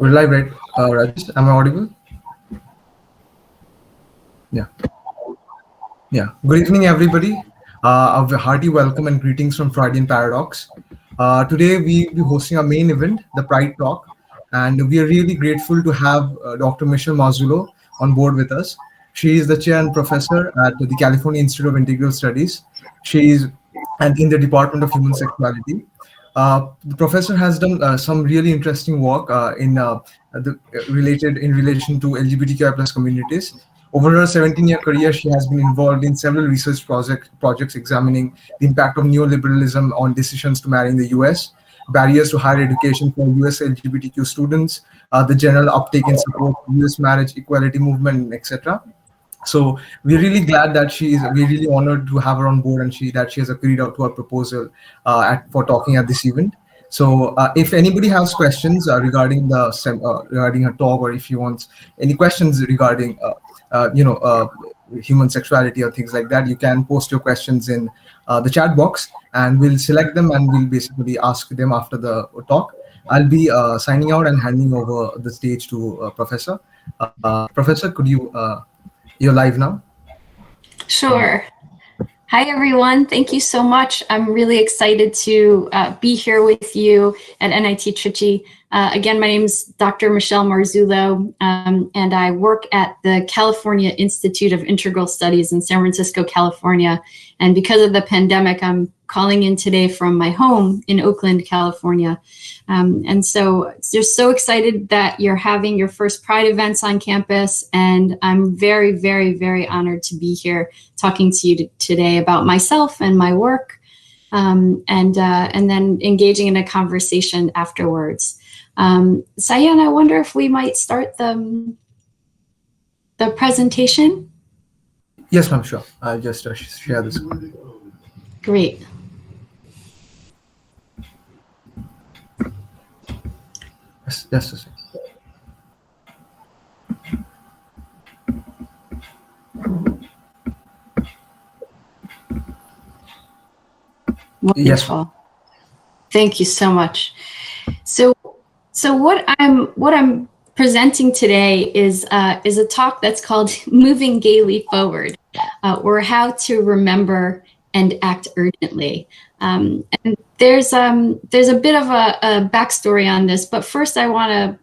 We're live, right? Rajesh, am I audible? Yeah. Yeah. Good evening, everybody. A hearty welcome and greetings from Freudian Paradox. Today, we'll be hosting our main event, the Pride Talk, and we are really grateful to have Dr. Michelle Marzullo on board with us. She is the chair and professor at the California Institute of Integral Studies. She is in the Department of Human Sexuality. The professor has done some really interesting work related in relation to LGBTQI plus communities. Over her 17-year career, she has been involved in several research projects examining the impact of neoliberalism on decisions to marry in the US, barriers to higher education for US LGBTQ students, the general uptake in support for US marriage equality movement, etc. So we're really glad that we're really honored to have her on board, and that she has agreed out to our proposal for talking at this event. So if anybody has questions regarding regarding her talk, or if you want any questions regarding human sexuality or things like that, you can post your questions in the chat box, and we'll select them and we'll basically ask them after the talk. I'll be signing out and handing over the stage to Professor. Professor, could you? You're live now. Sure. Hi, everyone. Thank you so much. I'm really excited to be here with you at NIT Trichy. Again, my name is Dr. Michelle Marzullo, and I work at the California Institute of Integral Studies in San Francisco, California. And because of the pandemic, I'm calling in today from my home in Oakland, California. And so just so excited that you're having your first Pride events on campus. And I'm very, very, very honored to be here talking to you today about myself and my work, and then engaging in a conversation afterwards. Sayan, I wonder if we might start the presentation? Yes, ma'am, sure. I'll just share this. Great. Yes, yes. Wonderful. Yes. Thank you so much. So what I'm presenting today is a talk that's called "Moving Gaily Forward," or how to remember and act urgently. And there's a bit of a backstory on this, but first I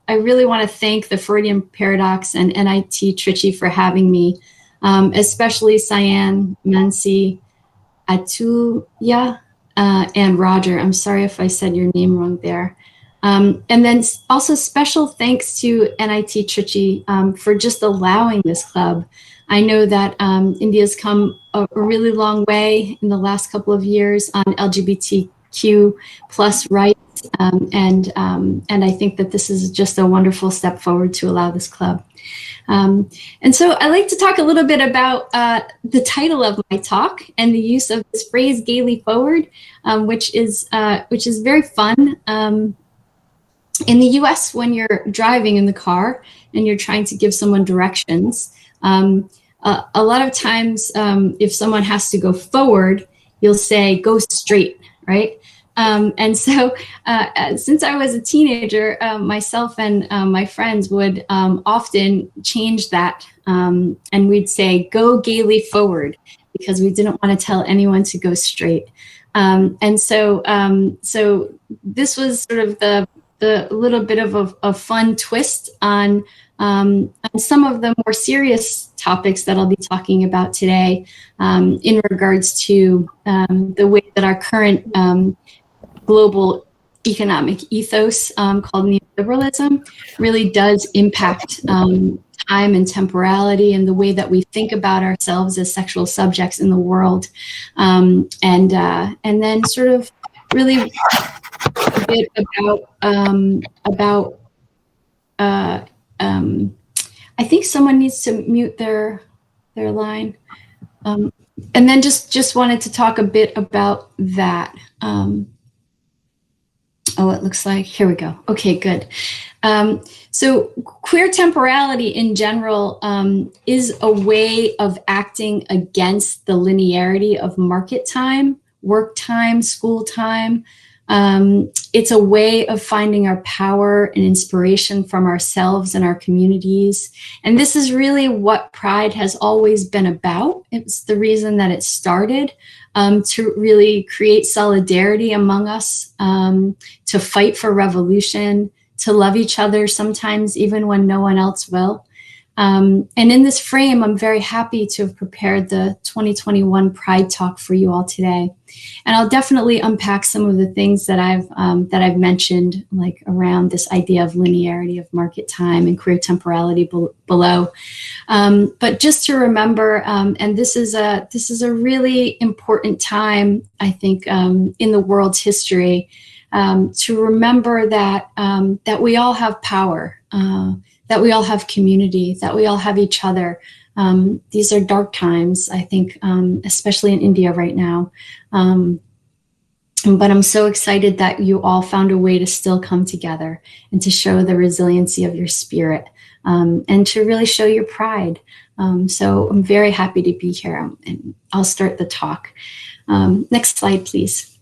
really want to thank the Freudian Paradox and NIT Trichy for having me, especially Sayan, Mansi, Atuya, and Roger. I'm sorry if I said your name wrong there. And then also special thanks to NIT Trichy for just allowing this club. I know that India's come a really long way in the last couple of years on LGBTQ plus rights, and I think that this is just a wonderful step forward to allow this club. And so I'd like to talk a little bit about the title of my talk and the use of this phrase "gaily forward," which is very fun. In the US, when you're driving in the car and you're trying to give someone directions, a lot of times if someone has to go forward, you'll say, "Go straight," right? And so since I was a teenager, myself and my friends would often change that, and we'd say, "Go gaily forward," because we didn't want to tell anyone to go straight. And so this was sort of the little bit of a fun twist on some of the more serious topics that I'll be talking about today, in regards to the way that our current global economic ethos called neoliberalism really does impact time and temporality and the way that we think about ourselves as sexual subjects in the world, and then sort of really a bit about I think someone needs to mute their line, and then just wanted to talk a bit about that. Oh, it looks like, here we go. Okay, good. So queer temporality in general is a way of acting against the linearity of market time, work time, school time, It's a way of finding our power and inspiration from ourselves and our communities. And this is really what Pride has always been about. It's the reason that it started, to really create solidarity among us, to fight for revolution, to love each other sometimes even when no one else will. And in this frame, I'm very happy to have prepared the 2021 Pride Talk for you all today. And I'll definitely unpack some of the things that I've mentioned, like around this idea of linearity of market time and queer temporality below. But just to remember, and this is a really important time, I think, in the world's history, to remember that that we all have power. That we all have community, that we all have each other. These are dark times, I think, especially in India right now. But I'm so excited that you all found a way to still come together and to show the resiliency of your spirit, and to really show your pride. So I'm very happy to be here, and I'll start the talk. Next slide, please.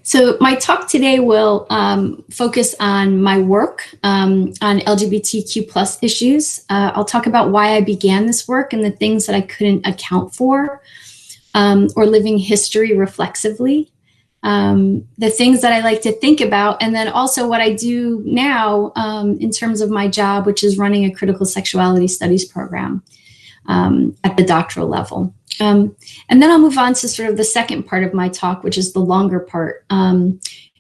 So my talk today will focus on my work on LGBTQ plus issues. I'll talk about why I began this work and the things that I couldn't account for, or living history reflexively, the things that I like to think about, and then also what I do now in terms of my job, which is running a critical sexuality studies program at the doctoral level. And then I'll move on to sort of the second part of my talk, which is the longer part,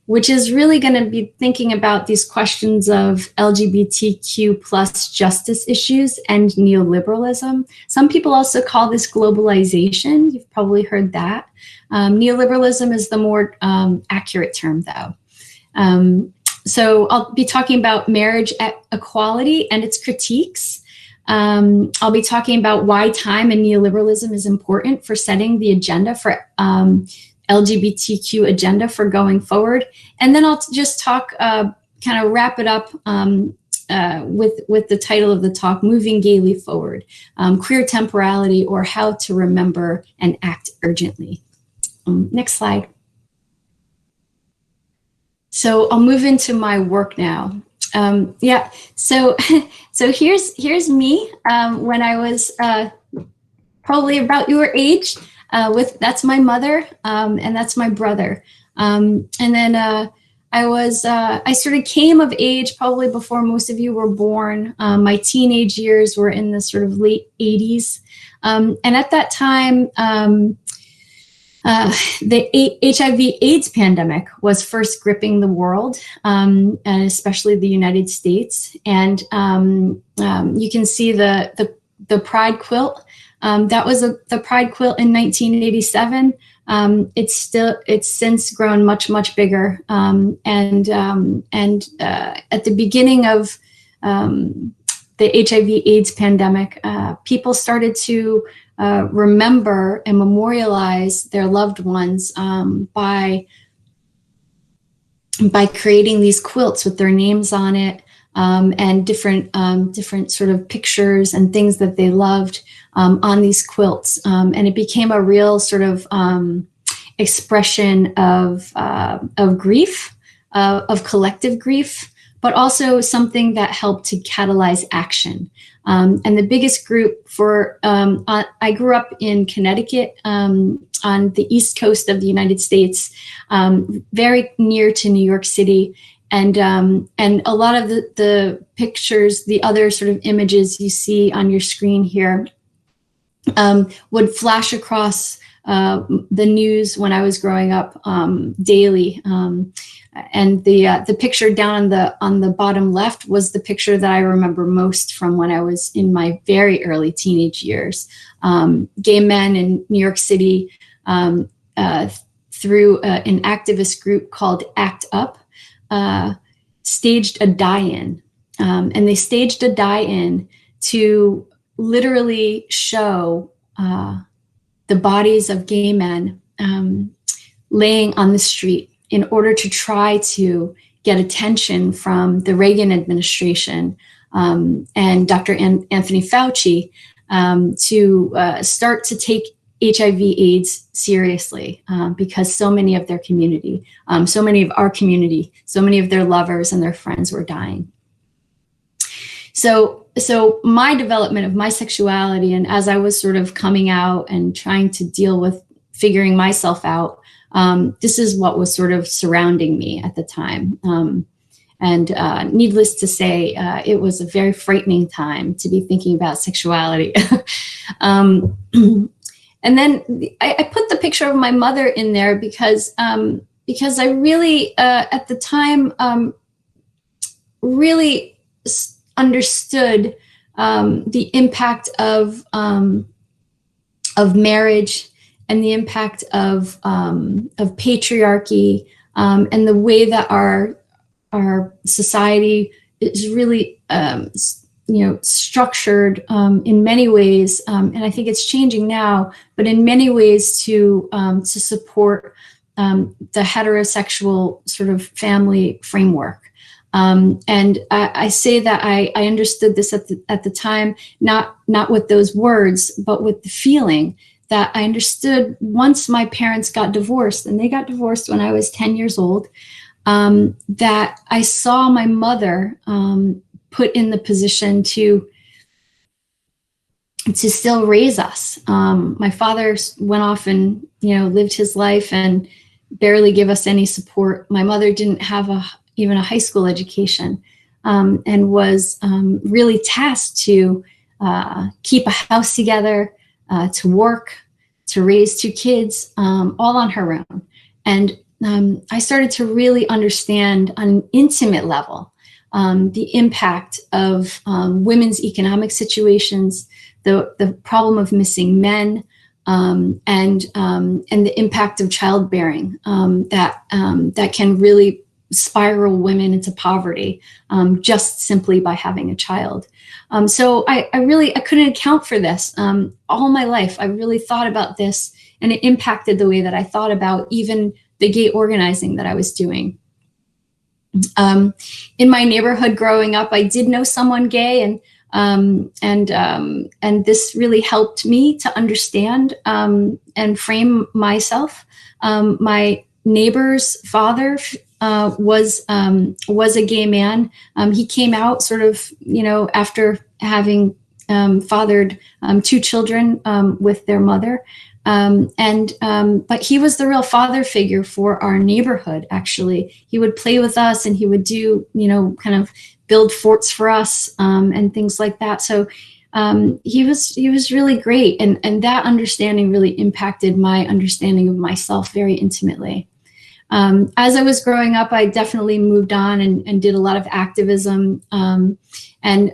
which is really going to be thinking about these questions of LGBTQ plus justice issues and neoliberalism. Some people also call this globalization. You've probably heard that. Neoliberalism is the more accurate term, though. So I'll be talking about marriage equality and its critiques. I'll be talking about why time and neoliberalism is important for setting the agenda for LGBTQ agenda for going forward. And then I'll just talk, kind of wrap it up with the title of the talk, Moving Gaily Forward, Queer Temporality, or How to Remember and Act Urgently. Next slide. So I'll move into my work now. Yeah, so here's me when I was probably about your age. That's my mother, and that's my brother. And then I sort of came of age probably before most of you were born. My teenage years were in the sort of late 80s, and at that time, the HIV/AIDS pandemic was first gripping the world, and especially the United States. And you can see the Pride quilt. That was the Pride quilt in 1987. It's since grown much bigger. And at the beginning of the HIV/AIDS pandemic, people started to remember and memorialize their loved ones by creating these quilts with their names on it, and different sort of pictures and things that they loved on these quilts, and it became a real sort of expression of grief, of collective grief, but also something that helped to catalyze action. And the biggest group for, I grew up in Connecticut, on the East Coast of the United States, very near to New York City. And a lot of the pictures, the other sort of images you see on your screen here, would flash across the news when I was growing up daily. And the picture down on the bottom left was the picture that I remember most from when I was in my very early teenage years. Gay men in New York City, through an activist group called ACT UP, staged a die-in. And they staged a die-in to literally show the bodies of gay men laying on the street, in order to try to get attention from the Reagan administration and Dr. Anthony Fauci, to start to take HIV/AIDS seriously because so many of their community, so many of our community, so many of their lovers and their friends were dying. So my development of my sexuality, and as I was sort of coming out and trying to deal with figuring myself out, this is what was sort of surrounding me at the time. And needless to say, it was a very frightening time to be thinking about sexuality. And then I put the picture of my mother in there because I really, at the time, really understood the impact of marriage and the impact of patriarchy and the way that our society is really, structured in many ways, and I think it's changing now, but in many ways to support the heterosexual sort of family framework. And I say that I understood this at the time, not with those words, but with the feeling that I understood once my parents got divorced, and they got divorced when I was 10 years old, that I saw my mother put in the position to still raise us. My father went off and, lived his life and barely gave us any support. My mother didn't have even a high school education, and was really tasked to keep a house together, to work, to raise 2 kids, all on her own. And I started to really understand on an intimate level the impact of women's economic situations, the problem of missing men, and the impact of childbearing that can really spiral women into poverty just simply by having a child. So I couldn't account for this all my life. I really thought about this, and it impacted the way that I thought about even the gay organizing that I was doing. In my neighborhood growing up, I did know someone gay, and this really helped me to understand and frame myself. My neighbor's father was a gay man. He came out sort of, after having fathered 2 children with their mother. But he was the real father figure for our neighborhood, actually. He would play with us, and he would do, kind of build forts for us and things like that. So he was really great. And that understanding really impacted my understanding of myself very intimately. As I was growing up, I definitely moved on and did a lot of activism. And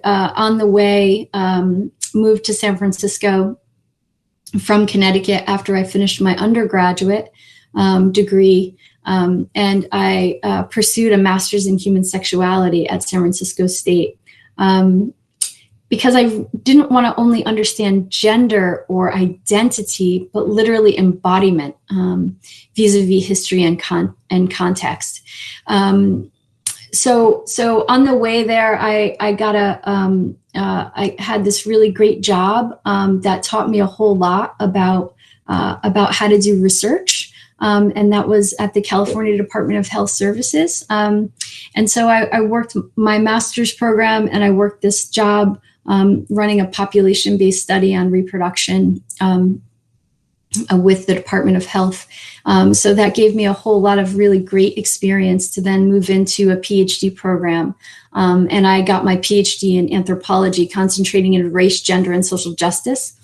on the way, moved to San Francisco from Connecticut after I finished my undergraduate degree. And I pursued a master's in human sexuality at San Francisco State. Because I didn't want to only understand gender or identity, but literally embodiment vis-a-vis history and context. So on the way there, I got I had this really great job that taught me a whole lot about how to do research. And that was at the California Department of Health Services. And so I worked my master's program, and I worked this job running a population-based study on reproduction with the Department of Health. So that gave me a whole lot of really great experience to then move into a PhD program. And I got my PhD in anthropology, concentrating in race, gender, and social justice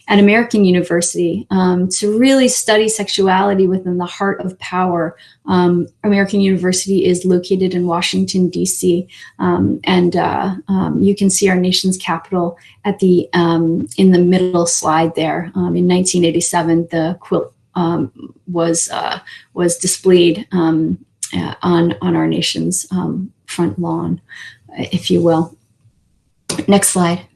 at American University to really study sexuality within the heart of power. American University is located in Washington, D.C., and you can see our nation's capital at the in the middle slide there. In 1987, the quilt was displayed on our nation's front lawn, if you will. Next slide.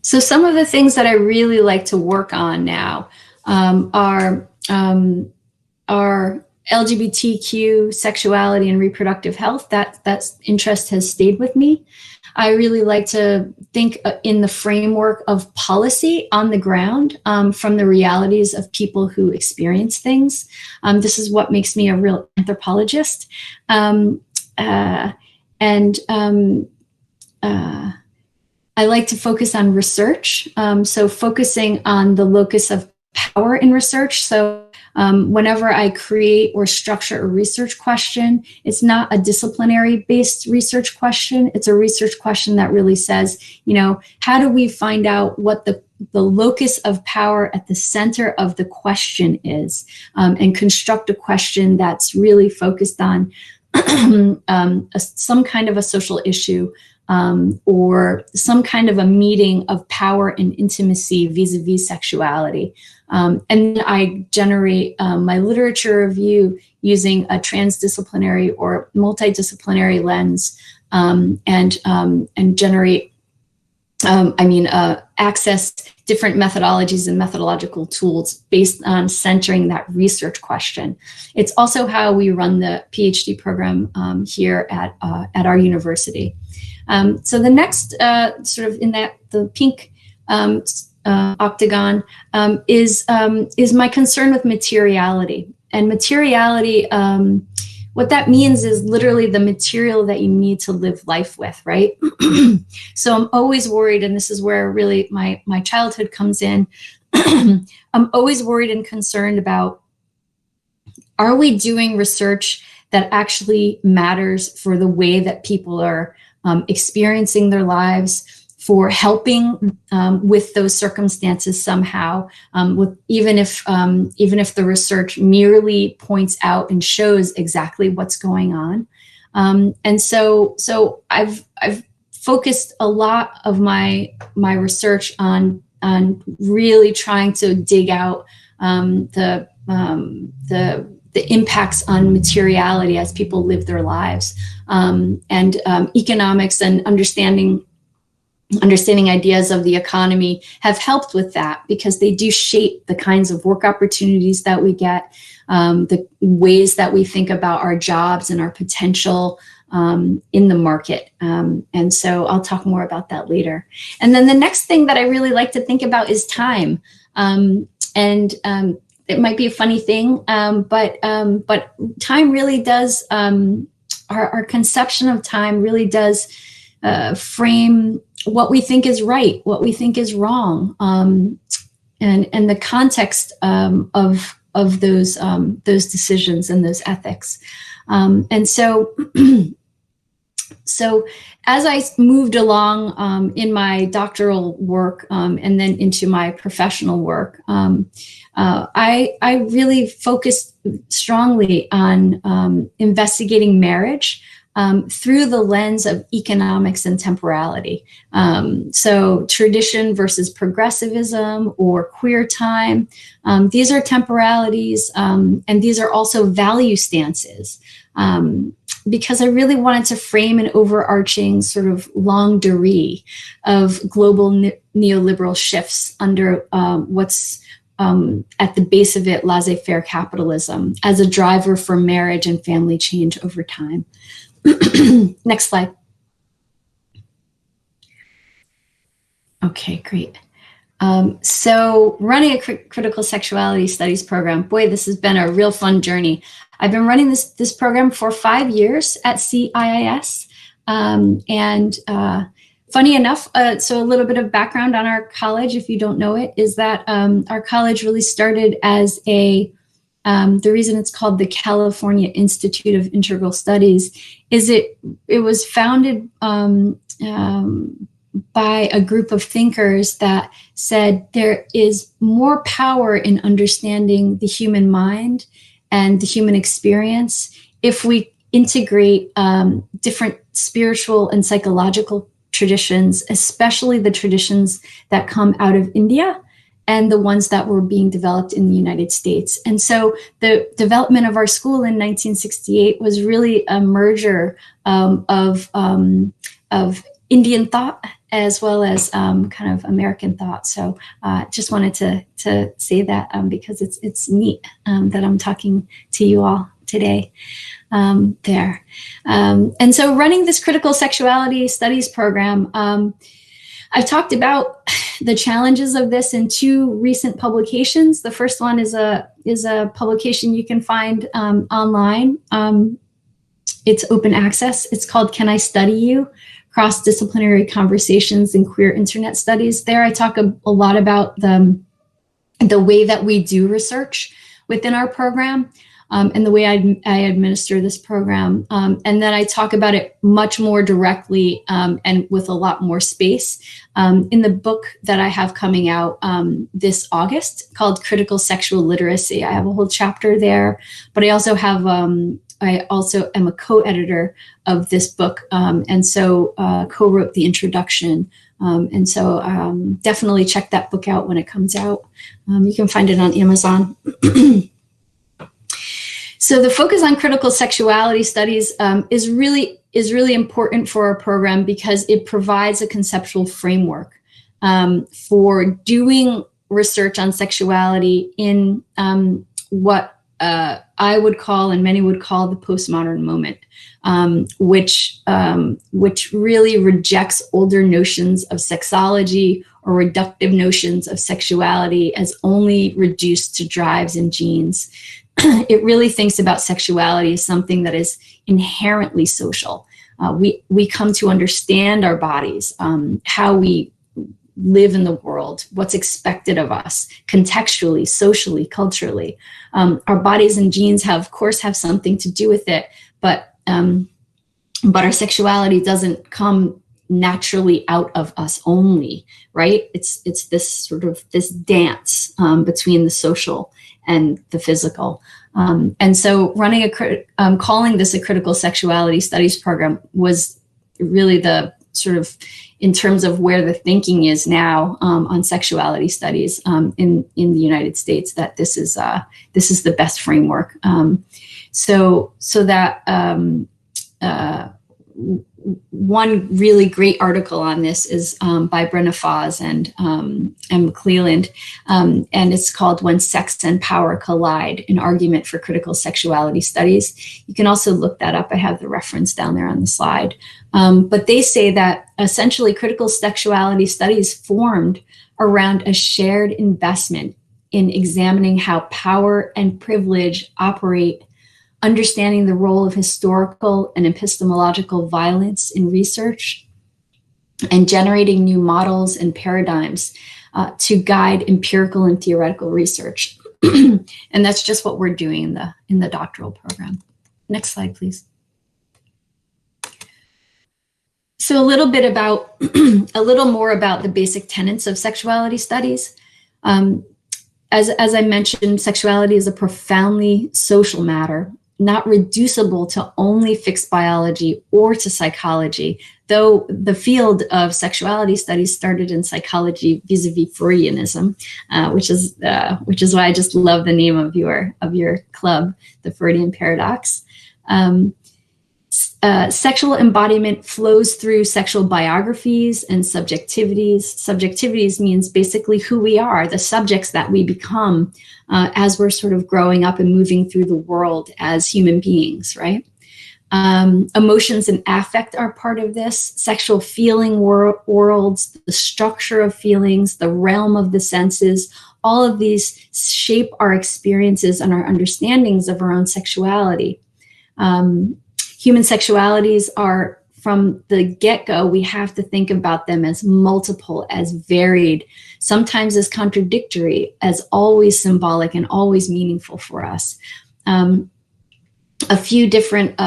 So some of the things that I really like to work on now are LGBTQ, sexuality, and reproductive health, that interest has stayed with me. I really like to think in the framework of policy on the ground, from the realities of people who experience things. This is what makes me a real anthropologist. I like to focus on research, so focusing on the locus of power in research. So whenever I create or structure a research question, it's not a disciplinary-based research question. It's a research question that really says, how do we find out what the locus of power at the center of the question is, and construct a question that's really focused on some kind of a social issue, or some kind of a meeting of power and intimacy vis-a-vis sexuality. And then I generate my literature review using a transdisciplinary or multidisciplinary lens, and generate, access different methodologies and methodological tools based on centering that research question. It's also how we run the PhD program here at our university. So the next, sort of in the pink octagon, is my concern with materiality. And materiality, what that means is literally the material that you need to live life with, right? So I'm always worried, and this is where really my childhood comes in. I'm always worried and concerned about, are we doing research that actually matters for the way that people are experiencing their lives, for helping with those circumstances somehow, even if the research merely points out and shows exactly what's going on. And so I've focused a lot of my research on really trying to dig out the impacts on materiality as people live their lives, and economics and understanding ideas of the economy have helped with that, because they do shape the kinds of work opportunities that we get, the ways that we think about our jobs and our potential in the market. And so I'll talk more about that later. And then the next thing that I really like to think about is time. It might be a funny thing, but time really does, our conception of time really does frame what we think is right, what we think is wrong, and the context of those decisions and those ethics. And so as I moved along in my doctoral work, and then into my professional work, I really focused strongly on investigating marriage through the lens of economics and temporality. So tradition versus progressivism or queer time, these are temporalities, and these are also value stances, because I really wanted to frame an overarching sort of longue durée of global neoliberal shifts under what's at the base of it, laissez-faire capitalism, as a driver for marriage and family change over time. Next slide. Okay, great. So running a critical sexuality studies program, boy, this has been a real fun journey. I've been running this program for 5 years at CIIS. Funny enough, so a little bit of background on our college, if you don't know it, is that our college really started as the reason it's called the California Institute of Integral Studies is it was founded by a group of thinkers that said there is more power in understanding the human mind and the human experience if we integrate different spiritual and psychological traditions, especially the traditions that come out of India and the ones that were being developed in the United States. And so the development of our school in 1968 was really a merger of Indian thought as well as kind of American thought. So just wanted to say that because it's neat that I'm talking to you all today there. And so running this critical sexuality studies program, I've talked about the challenges of this in 2 recent publications. The first one is a publication you can find online. It's open access. It's called Can I Study You? Cross-Disciplinary Conversations in Queer Internet Studies. There I talk a lot about the way that we do research within our program. And the way I administer this program. And then I talk about it much more directly and with a lot more space in the book that I have coming out this August called Critical Sexual Literacy. I have a whole chapter there, but I also am a co-editor of this book. And so co-wrote the introduction. And so definitely check that book out when it comes out. You can find it on Amazon. So the focus on critical sexuality studies is really important for our program because it provides a conceptual framework for doing research on sexuality in what I would call and many would call the postmodern moment, which really rejects older notions of sexology or reductive notions of sexuality as only reduced to drives and genes. It really thinks about sexuality as something that is inherently social. We come to understand our bodies, how we live in the world, what's expected of us contextually, socially, culturally. Our bodies and genes of course have something to do with it, but our sexuality doesn't come naturally out of us only, right? It's this sort of this dance between the social and the physical. And so calling this a critical sexuality studies program was really the sort of, in terms of where the thinking is now on sexuality studies in the United States, that this is the best framework. So that one really great article on this is by Brenna Foz and McClelland, and it's called When Sex and Power Collide, an Argument for Critical Sexuality Studies. You can also look that up. I have the reference down there on the slide. But they say that essentially critical sexuality studies formed around a shared investment in examining how power and privilege operate, understanding the role of historical and epistemological violence in research, and generating new models and paradigms to guide empirical and theoretical research. And that's just what we're doing in the doctoral program. Next slide, please. So a little more about the basic tenets of sexuality studies. As I mentioned, sexuality is a profoundly social matter, not reducible to only fixed biology or to psychology, though the field of sexuality studies started in psychology vis-a-vis Freudianism, which is why I just love the name of your club, the Freudian Paradox. Sexual embodiment flows through sexual biographies and subjectivities. Subjectivities means basically who we are, the subjects that we become as we're sort of growing up and moving through the world as human beings, right? Emotions and affect are part of this. Sexual feeling worlds, the structure of feelings, the realm of the senses, all of these shape our experiences and our understandings of our own sexuality. Human sexualities are, from the get-go, we have to think about them as multiple, as varied, sometimes as contradictory, as always symbolic and always meaningful for us. A few different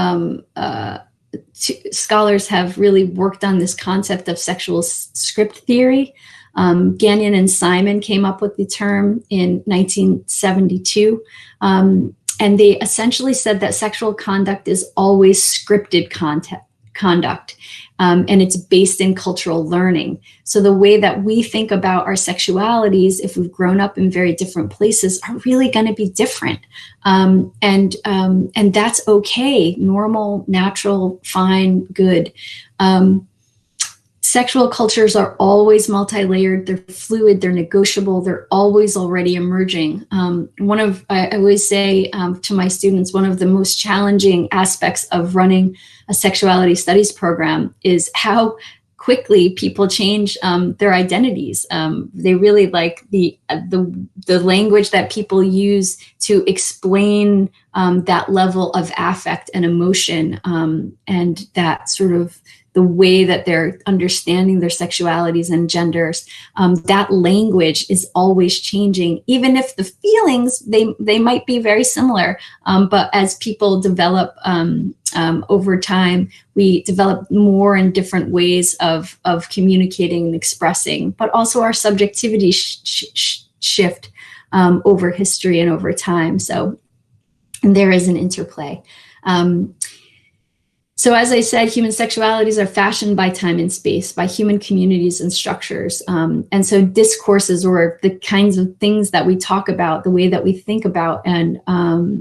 scholars have really worked on this concept of sexual script theory. Gagnon and Simon came up with the term in 1972. And they essentially said that sexual conduct is always scripted conduct, and it's based in cultural learning. So the way that we think about our sexualities, if we've grown up in very different places, are really going to be different. And that's okay, normal, natural, fine, good. Sexual cultures are always multi-layered, they're fluid, they're negotiable, they're always already emerging. I always say to my students, one of the most challenging aspects of running a sexuality studies program is how quickly people change their identities. They really like the language that people use to explain that level of affect and emotion, and that sort of the way that they're understanding their sexualities and genders. That language is always changing, even if the feelings, they might be very similar. But as people develop over time, we develop more and different ways of communicating and expressing, but also our subjectivity shift over history and over time. So there is an interplay. So as I said, human sexualities are fashioned by time and space, by human communities and structures. And so discourses, or the kinds of things that we talk about, the way that we think about and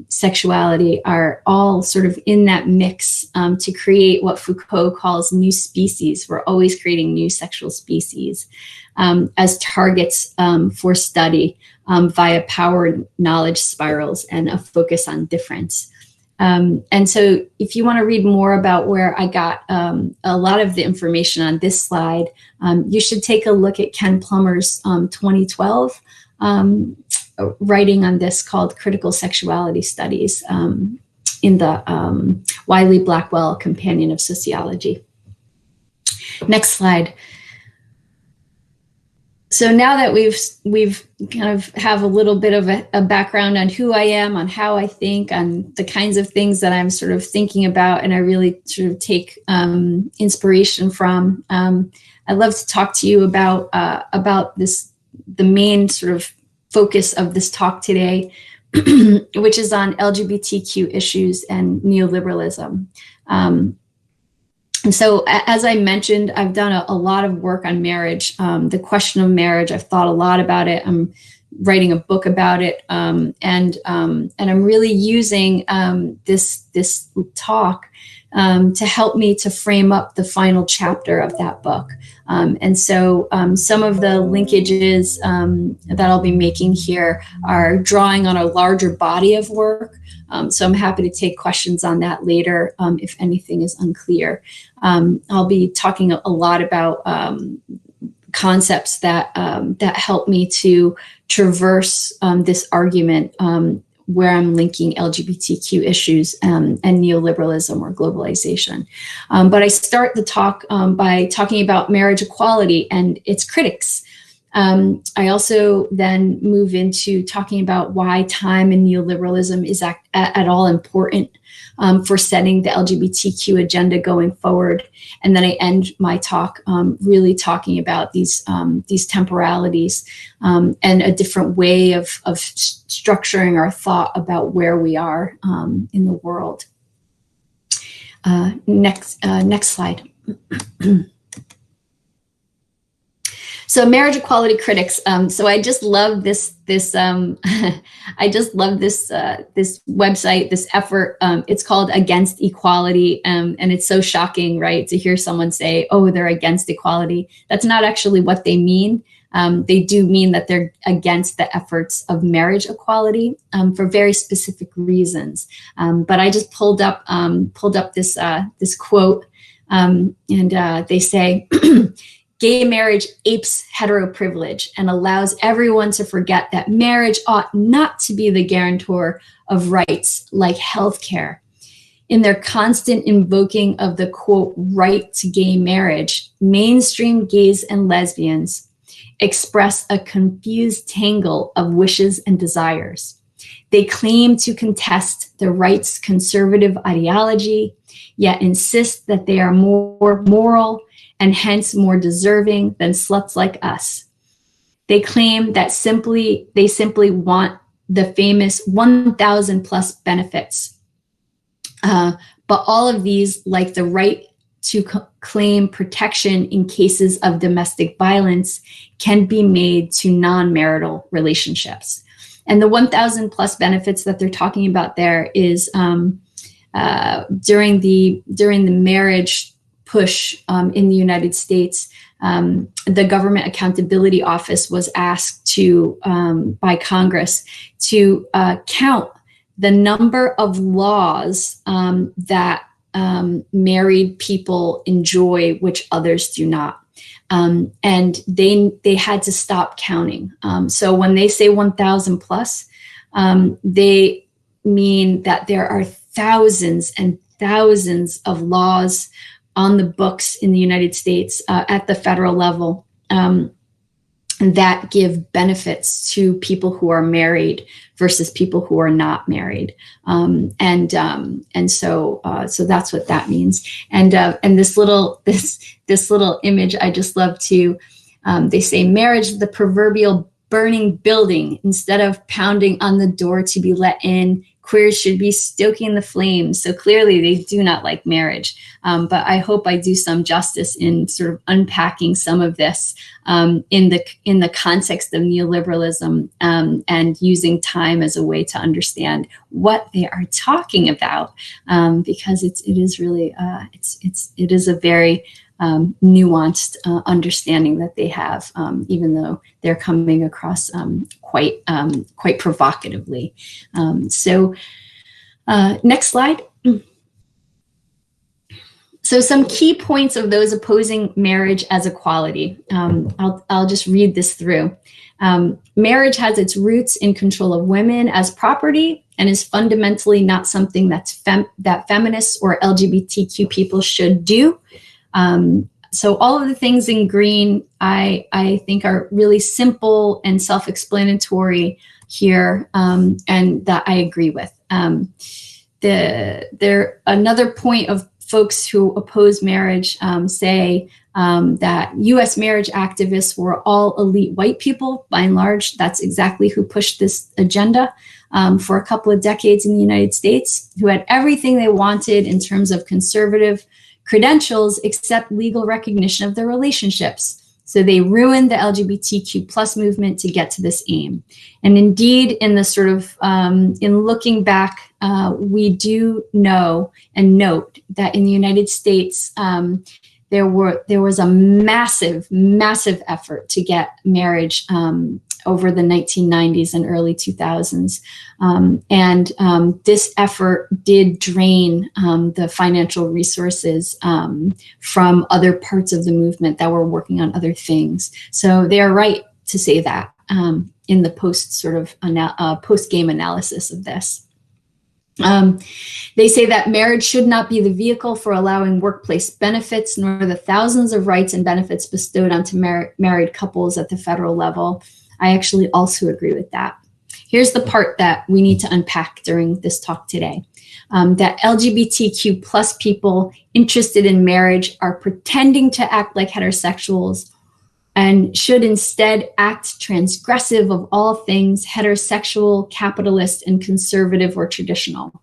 sexuality, are all sort of in that mix to create what Foucault calls new species. We're always creating new sexual species as targets for study via power knowledge spirals and a focus on difference. And so if you want to read more about where I got a lot of the information on this slide, you should take a look at Ken Plummer's 2012 writing on this called Critical Sexuality Studies in the Wiley-Blackwell Companion of Sociology. Next slide. So now that we've kind of have a little bit of a background on who I am, on how I think, on the kinds of things that I'm sort of thinking about, and I really sort of take inspiration from, I'd love to talk to you about this, the main sort of focus of this talk today, which is on LGBTQ issues and neoliberalism. And so, as I mentioned, I've done a lot of work on marriage, the question of marriage. I've thought a lot about it. I'm writing a book about it, and I'm really using this talk to help me to frame up the final chapter of that book. And so, some of the linkages that I'll be making here are drawing on a larger body of work. So I'm happy to take questions on that later if anything is unclear. I'll be talking a lot about concepts that help me to traverse this argument where I'm linking LGBTQ issues and neoliberalism or globalization. But I start the talk by talking about marriage equality and its critics. I also then move into talking about why time and neoliberalism is at all important for setting the LGBTQ agenda going forward. And then I end my talk really talking about these temporalities and a different way of structuring our thought about where we are in the world. Next slide. So marriage equality critics. So I just love this I just love this website, this effort. It's called Against Equality, and it's so shocking, right, to hear someone say, "Oh, they're against equality." That's not actually what they mean. They do mean that they're against the efforts of marriage equality for very specific reasons. But I just pulled up this quote, and they say. Gay marriage apes heteroprivilege and allows everyone to forget that marriage ought not to be the guarantor of rights like healthcare. In their constant invoking of the, quote, right to gay marriage, mainstream gays and lesbians express a confused tangle of wishes and desires. They claim to contest the right's conservative ideology, yet insist that they are more moral and hence more deserving than sluts like us. They claim that they simply want the famous 1,000 plus benefits. But all of these, like the right to claim protection in cases of domestic violence, can be made to non-marital relationships. And the 1,000 plus benefits that they're talking about there is during the marriage push in the United States. The Government Accountability Office was asked to, by Congress, to count the number of laws that married people enjoy, which others do not. And they had to stop counting. So when they say 1,000 plus, they mean that there are thousands and thousands of laws on the books in the United States at the federal level that give benefits to people who are married versus people who are not married, and so that's what that means. And this little image I just love to. They say marriage, the proverbial burning building. Instead of pounding on the door to be let in, queers should be stoking the flames. So clearly they do not like marriage. But I hope I do some justice in sort of unpacking some of this in the context of neoliberalism, and using time as a way to understand what they are talking about, because it is really it is a very nuanced understanding that they have, even though they're coming across quite provocatively. So next slide. So some key points of those opposing marriage as equality. I'll just read this through. Marriage has its roots in control of women as property and is fundamentally not something that feminists or LGBTQ people should do. So all of the things in green, I think are really simple and self-explanatory here, and that I agree with. Another point of folks who oppose marriage say that U.S. marriage activists were all elite white people, by and large. That's exactly who pushed this agenda for a couple of decades in the United States, who had everything they wanted in terms of conservative credentials except legal recognition of their relationships. So they ruined the LGBTQ plus movement to get to this aim. And indeed, in the sort of, in looking back, we do know and note that in the United States, there was a massive effort to get marriage over the 1990s and early 2000s. And this effort did drain the financial resources from other parts of the movement that were working on other things. So they are right to say that in the post-game analysis of this. They say that marriage should not be the vehicle for allowing workplace benefits, nor the thousands of rights and benefits bestowed onto married couples at the federal level. I actually also agree with that. Here's the part that we need to unpack during this talk today. That LGBTQ plus people interested in marriage are pretending to act like heterosexuals and should instead act transgressive of all things heterosexual, capitalist, and conservative or traditional.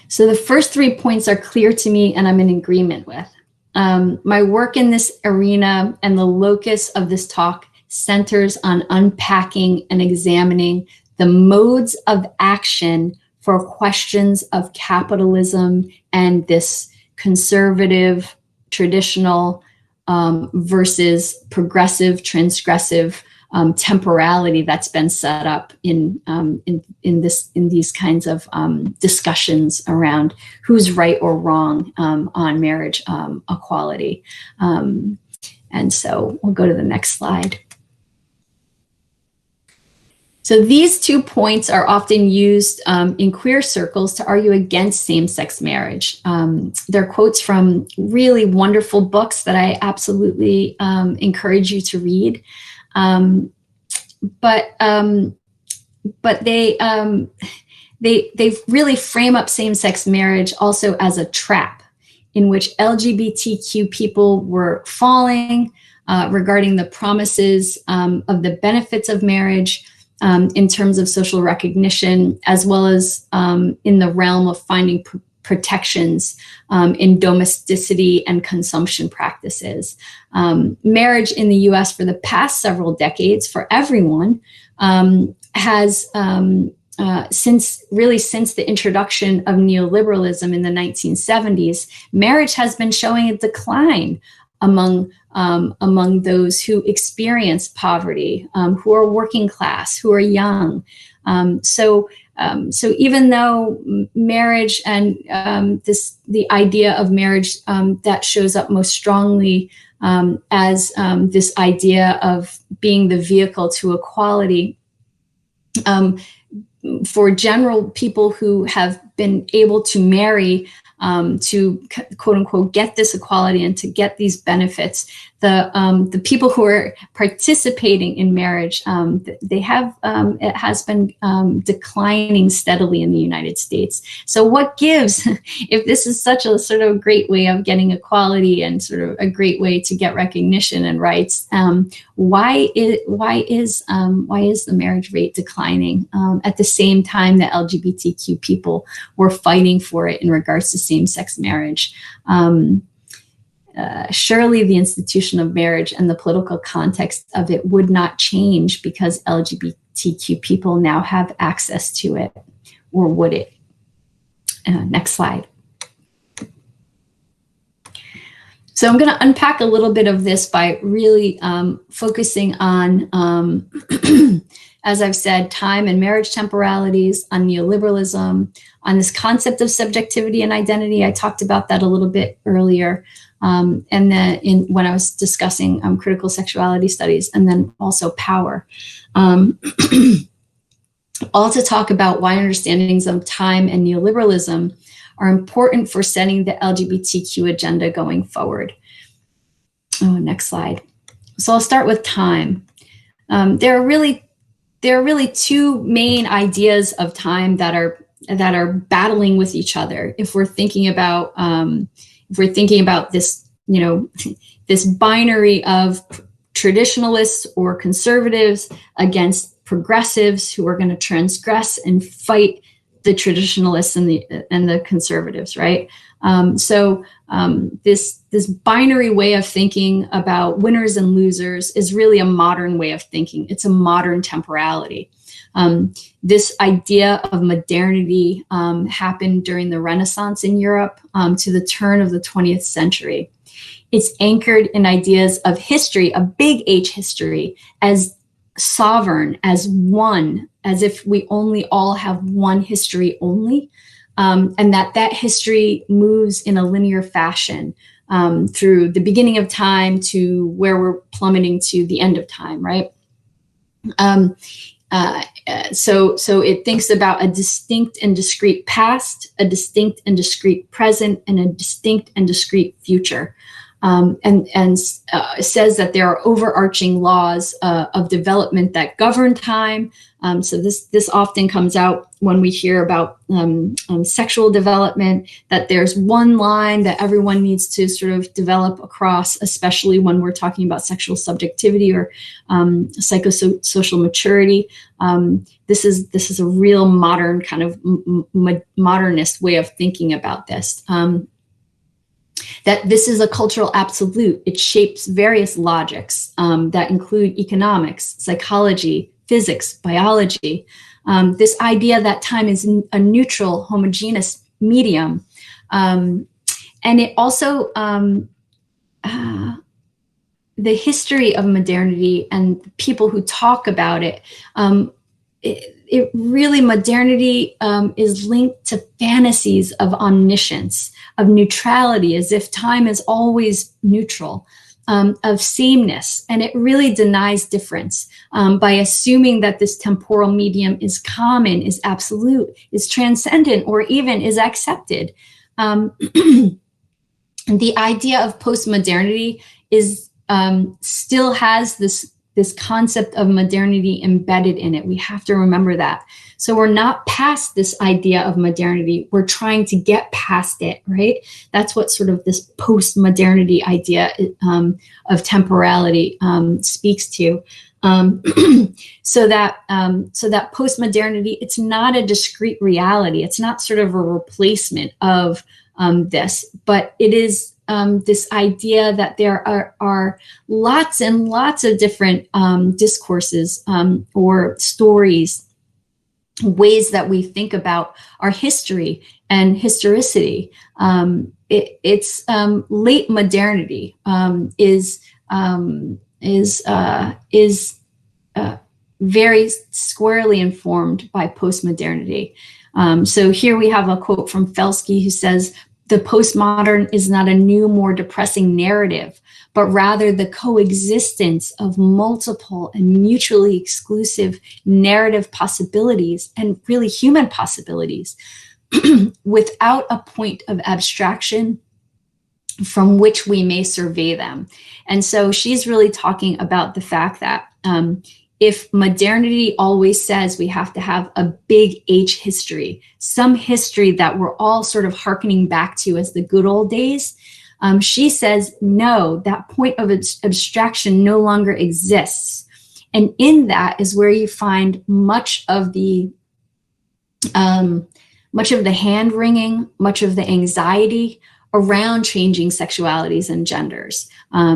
So the first 3 points are clear to me and I'm in agreement with. My work in this arena and the locus of this talk centers on unpacking and examining the modes of action for questions of capitalism and this conservative, traditional versus progressive, transgressive temporality that's been set up in these kinds of discussions around who's right or wrong on marriage equality. And so we'll go to the next slide. So these 2 points are often used in queer circles to argue against same-sex marriage. They're quotes from really wonderful books that I absolutely encourage you to read. But they really frame up same-sex marriage also as a trap in which LGBTQ people were falling regarding the promises of the benefits of marriage in terms of social recognition, as well as in the realm of finding protections in domesticity and consumption practices. Marriage in the US for the past several decades for everyone has since the introduction of neoliberalism in the 1970s, marriage has been showing a decline among those who experience poverty, who are working class, who are young. So even though marriage and the idea of marriage that shows up most strongly as this idea of being the vehicle to equality, for general people who have been able to marry to quote unquote get this equality and to get these benefits, the people who are participating in marriage, it has been declining steadily in the United States. So what gives, if this is such a sort of great way of getting equality and sort of a great way to get recognition and rights, why is the marriage rate declining at the same time that LGBTQ people were fighting for it in regards to same-sex marriage? Surely the institution of marriage and the political context of it would not change because LGBTQ people now have access to it, or would it? Next slide. So I'm going to unpack a little bit of this by really focusing on, as I've said, time and marriage temporalities, on neoliberalism, on this concept of subjectivity and identity. I talked about that a little bit earlier. And then when I was discussing critical sexuality studies, and then also power. All to talk about why understandings of time and neoliberalism are important for setting the LGBTQ agenda going forward. Oh, next slide. So I'll start with time. There are really two main ideas of time that are battling with each other. If we're thinking about this, this binary of traditionalists or conservatives against progressives who are going to transgress and fight the traditionalists and the conservatives, right? This binary way of thinking about winners and losers is really a modern way of thinking. It's a modern temporality. This idea of modernity happened during the Renaissance in Europe to the turn of the 20th century. It's anchored in ideas of history, a big H history, as sovereign, as one, as if we only all have one history only, and that history moves in a linear fashion through the beginning of time to where we're plummeting to the end of time, right? So it thinks about a distinct and discrete past, a distinct and discrete present, and a distinct and discrete future. And says that there are overarching laws of development that govern time. So this often comes out when we hear about sexual development, that there's one line that everyone needs to sort of develop across, especially when we're talking about sexual subjectivity or psychosocial maturity. This is a real modern kind of modernist way of thinking about this. That this is a cultural absolute. It shapes various logics that include economics, psychology, physics, biology. This idea that time is a neutral, homogeneous medium. And it also, the history of modernity and people who talk about it, it really, modernity is linked to fantasies of omniscience, of neutrality, as if time is always neutral, of sameness. And it really denies difference by assuming that this temporal medium is common, is absolute, is transcendent, or even is accepted. The idea of postmodernity is still has this concept of modernity embedded in it. We have to remember that. So we're not past this idea of modernity. We're trying to get past it, right? That's what sort of this post-modernity idea of temporality speaks to. So that post-modernity, it's not a discrete reality. It's not sort of a replacement of this, but it is this idea that there are lots and lots of different discourses or stories ways that we think about our history and historicity. It's late modernity is very squarely informed by postmodernity. So here we have a quote from Felsky, who says, "The postmodern is not a new, more depressing narrative, but rather the coexistence of multiple and mutually exclusive narrative possibilities, and really human possibilities, without a point of abstraction from which we may survey them." And so she's really talking about the fact that if modernity always says we have to have a big H history, some history that we're all sort of hearkening back to as the good old days, she says, no, that point of abstraction no longer exists. And in that is where you find much of the hand wringing, much of the anxiety around changing sexualities and genders,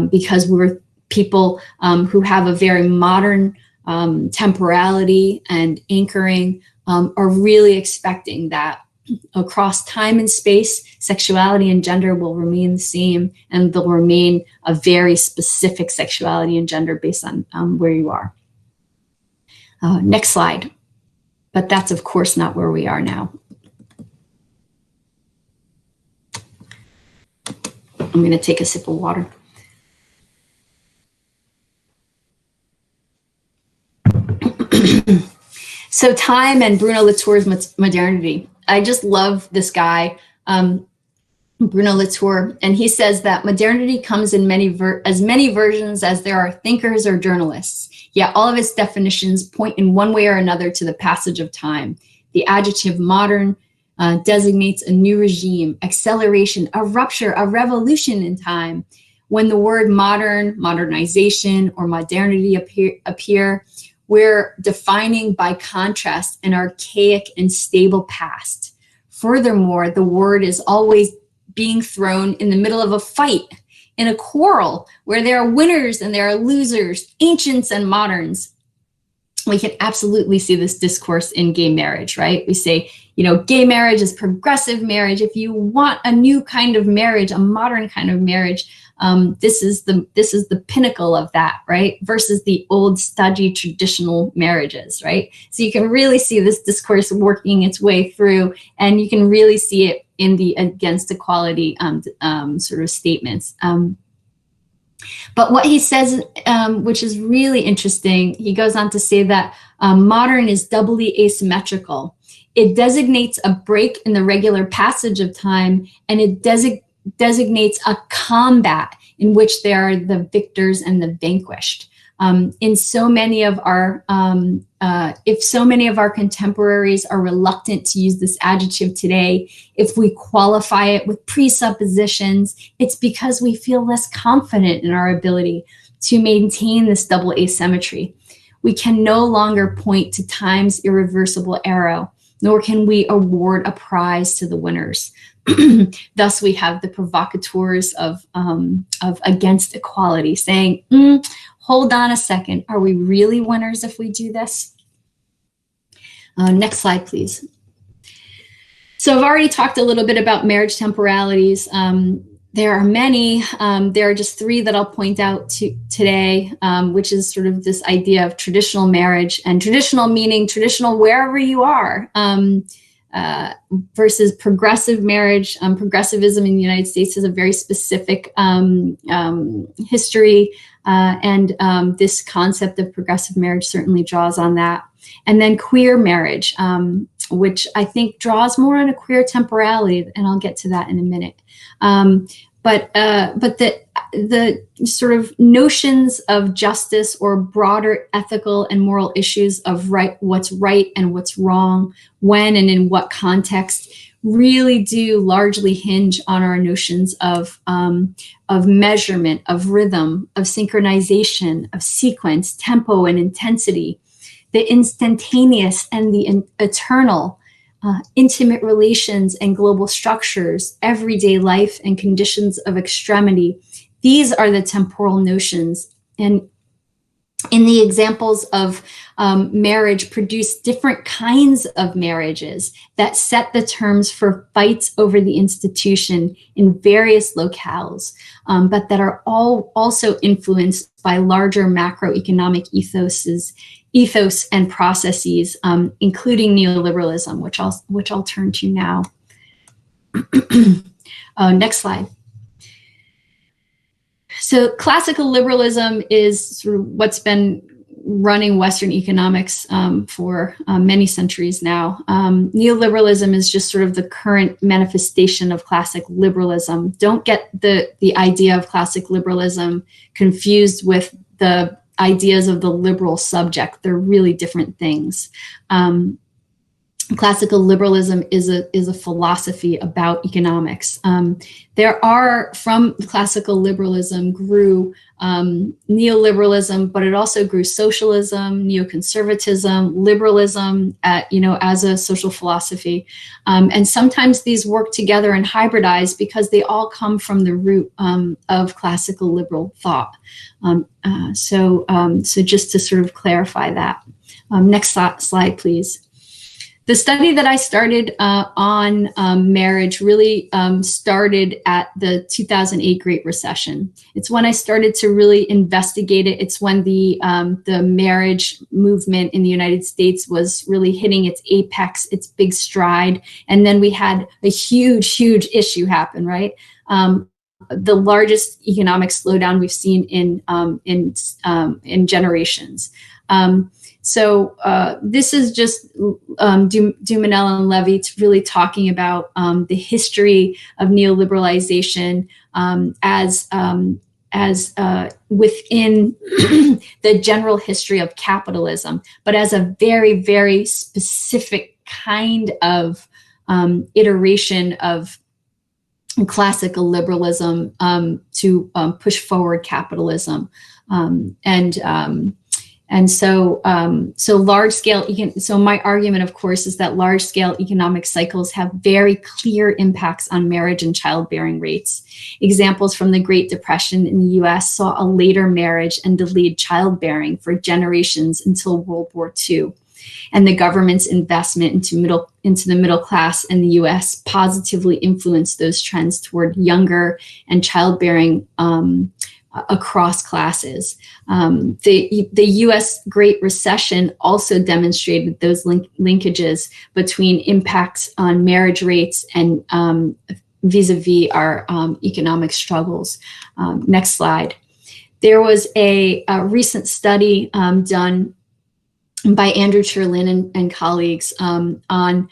because we're people who have a very modern temporality and anchoring, are really expecting that across time and space, sexuality and gender will remain the same, and they'll remain a very specific sexuality and gender based on where you are. Next slide. But that's, of course, not where we are now. I'm going to take a sip of water. So time and Bruno Latour's modernity. I just love this guy, Bruno Latour, and he says that modernity comes in as many versions as there are thinkers or journalists. Yet all of its definitions point in one way or another to the passage of time. The adjective modern designates a new regime, acceleration, a rupture, a revolution in time. When the word modern, modernization, or modernity appear, we're defining by contrast an archaic and stable past. Furthermore, the word is always being thrown in the middle of a fight, in a quarrel where there are winners and there are losers, ancients and moderns. We can absolutely see this discourse in gay marriage, right? We say, you know, gay marriage is progressive marriage. If you want a new kind of marriage, a modern kind of marriage, this is the pinnacle of that, right? Versus the old, stodgy, traditional marriages, right? So you can really see this discourse working its way through, and you can really see it in the against equality sort of statements. But what he says, which is really interesting, he goes on to say that modern is doubly asymmetrical. It designates a break in the regular passage of time, and it designates a combat in which there are the victors and the vanquished. In so many of our, if so many of our contemporaries are reluctant to use this adjective today, if we qualify it with presuppositions, it's because we feel less confident in our ability to maintain this double asymmetry. We can no longer point to time's irreversible arrow, nor can we award a prize to the winners. Thus, we have the provocateurs of against equality saying, hold on a second, are we really winners if we do this? Next slide, please. So I've already talked a little bit about marriage temporalities. There are many. There are just three that I'll point out today, which is sort of this idea of traditional marriage, and traditional meaning traditional wherever you are, versus progressive marriage. Progressivism in the United States has a very specific history, and this concept of progressive marriage certainly draws on that. And then queer marriage, which I think draws more on a queer temporality, and I'll get to that in a minute. But the sort of notions of justice or broader ethical and moral issues of what's right and what's wrong, when and in what context, really do largely hinge on our notions of measurement, of rhythm, of synchronization, of sequence, tempo, and intensity, the instantaneous and the eternal, intimate relations and global structures, everyday life and conditions of extremity. These are the temporal notions. And in the examples of marriage, produce different kinds of marriages that set the terms for fights over the institution in various locales, but that are all also influenced by larger macroeconomic ethos and processes, including neoliberalism, which I'll turn to now. Next slide. So classical liberalism is sort of what's been running Western economics for many centuries now. Neoliberalism is just sort of the current manifestation of classic liberalism. Don't get the idea of classic liberalism confused with the ideas of the liberal subject. They're really different things. Classical liberalism is a philosophy about economics. There are, from classical liberalism grew neoliberalism, but it also grew socialism, neoconservatism, liberalism, as a social philosophy. And sometimes these work together and hybridize because they all come from the root of classical liberal thought. So just to sort of clarify that. Next slide, please. The study that I started on marriage really started at the 2008 Great Recession. It's when I started to really investigate it. It's when the marriage movement in the United States was really hitting its apex, its big stride. And then we had a huge, huge issue happen, right? The largest economic slowdown we've seen in generations. So this is just Duminel and Levy really talking about the history of neoliberalization as within the general history of capitalism, but as a very, very specific kind of iteration of classical liberalism to push forward capitalism. And so large scale, so my argument, of course, is that large scale economic cycles have very clear impacts on marriage and childbearing rates. Examples from the Great Depression in the US saw a later marriage and delayed childbearing for generations until World War II. And the government's investment into the middle class in the US positively influenced those trends toward younger and childbearing across classes. The US Great Recession also demonstrated those linkages between impacts on marriage rates and vis-a-vis our economic struggles. Next slide. There was a recent study done by Andrew Cherlin and colleagues on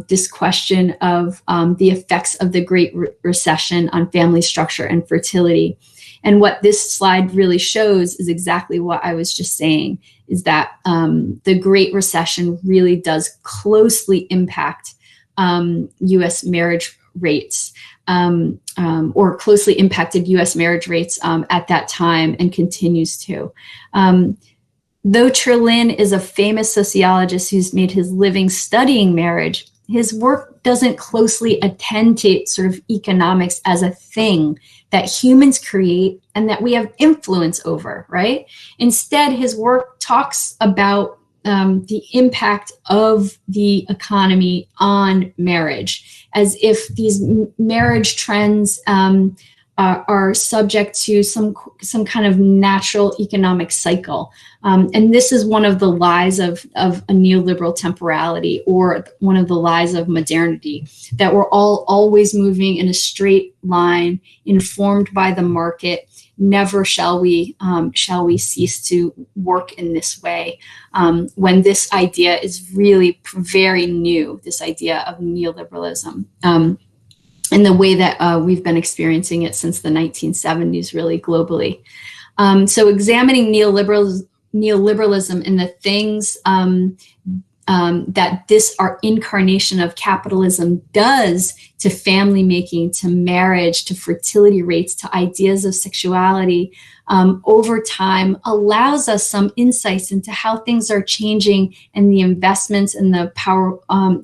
this question of the effects of the Great Recession on family structure and fertility. And what this slide really shows is exactly what I was just saying, is that the Great Recession really does closely impact US marriage rates, or closely impacted US marriage rates at that time and continues to. Though Cherlin is a famous sociologist who's made his living studying marriage, his work doesn't closely attend to sort of economics as a thing that humans create and that we have influence over, right? Instead, his work talks about the impact of the economy on marriage, as if these marriage trends are subject to some kind of natural economic cycle. And this is one of the lies of a neoliberal temporality, or one of the lies of modernity, that we're all always moving in a straight line, informed by the market. Never shall we cease to work in this way, when this idea is really very new, this idea of neoliberalism. In the way that we've been experiencing it since the 1970s, really globally. So examining neoliberalism and the things that our incarnation of capitalism does to family making, to marriage, to fertility rates, to ideas of sexuality, over time allows us some insights into how things are changing and the investments and the power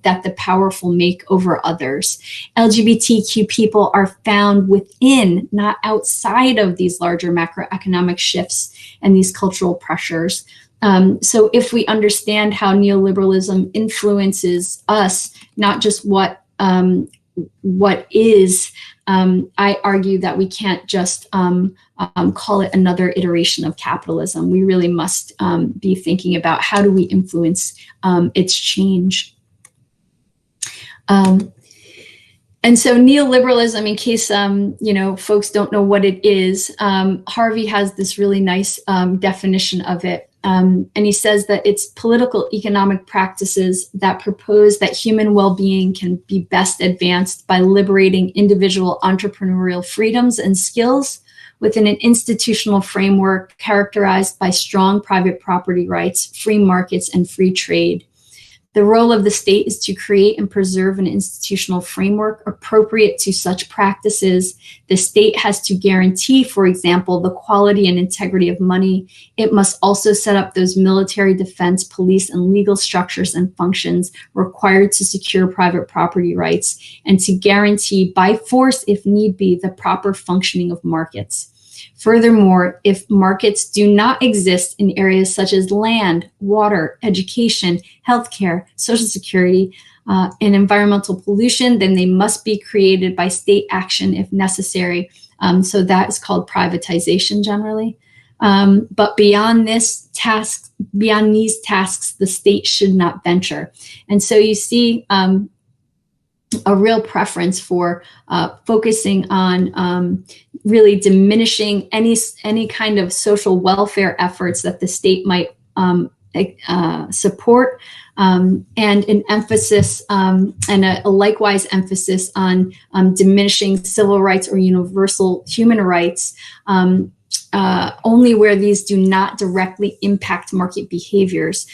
that the powerful make over others. LGBTQ people are found within, not outside of these larger macroeconomic shifts and these cultural pressures. So if we understand how neoliberalism influences us, not just what is, I argue that we can't just call it another iteration of capitalism. We really must be thinking about how do we influence its change. And so neoliberalism, in case folks don't know what it is, Harvey has this really nice definition of it. And he says that it's political economic practices that propose that human well-being can be best advanced by liberating individual entrepreneurial freedoms and skills within an institutional framework characterized by strong private property rights, free markets, and free trade. The role of the state is to create and preserve an institutional framework appropriate to such practices. The state has to guarantee, for example, the quality and integrity of money. It must also set up those military, defense, police, and legal structures and functions required to secure private property rights and to guarantee by force, if need be, the proper functioning of markets. Furthermore, if markets do not exist in areas such as land, water, education, healthcare, social security, and environmental pollution, then they must be created by state action if necessary. So that is called privatization generally. But beyond these tasks, the state should not venture. And so you see a real preference for focusing on really diminishing any kind of social welfare efforts that the state might support, and an emphasis and a likewise emphasis on diminishing civil rights or universal human rights only where these do not directly impact market behaviors.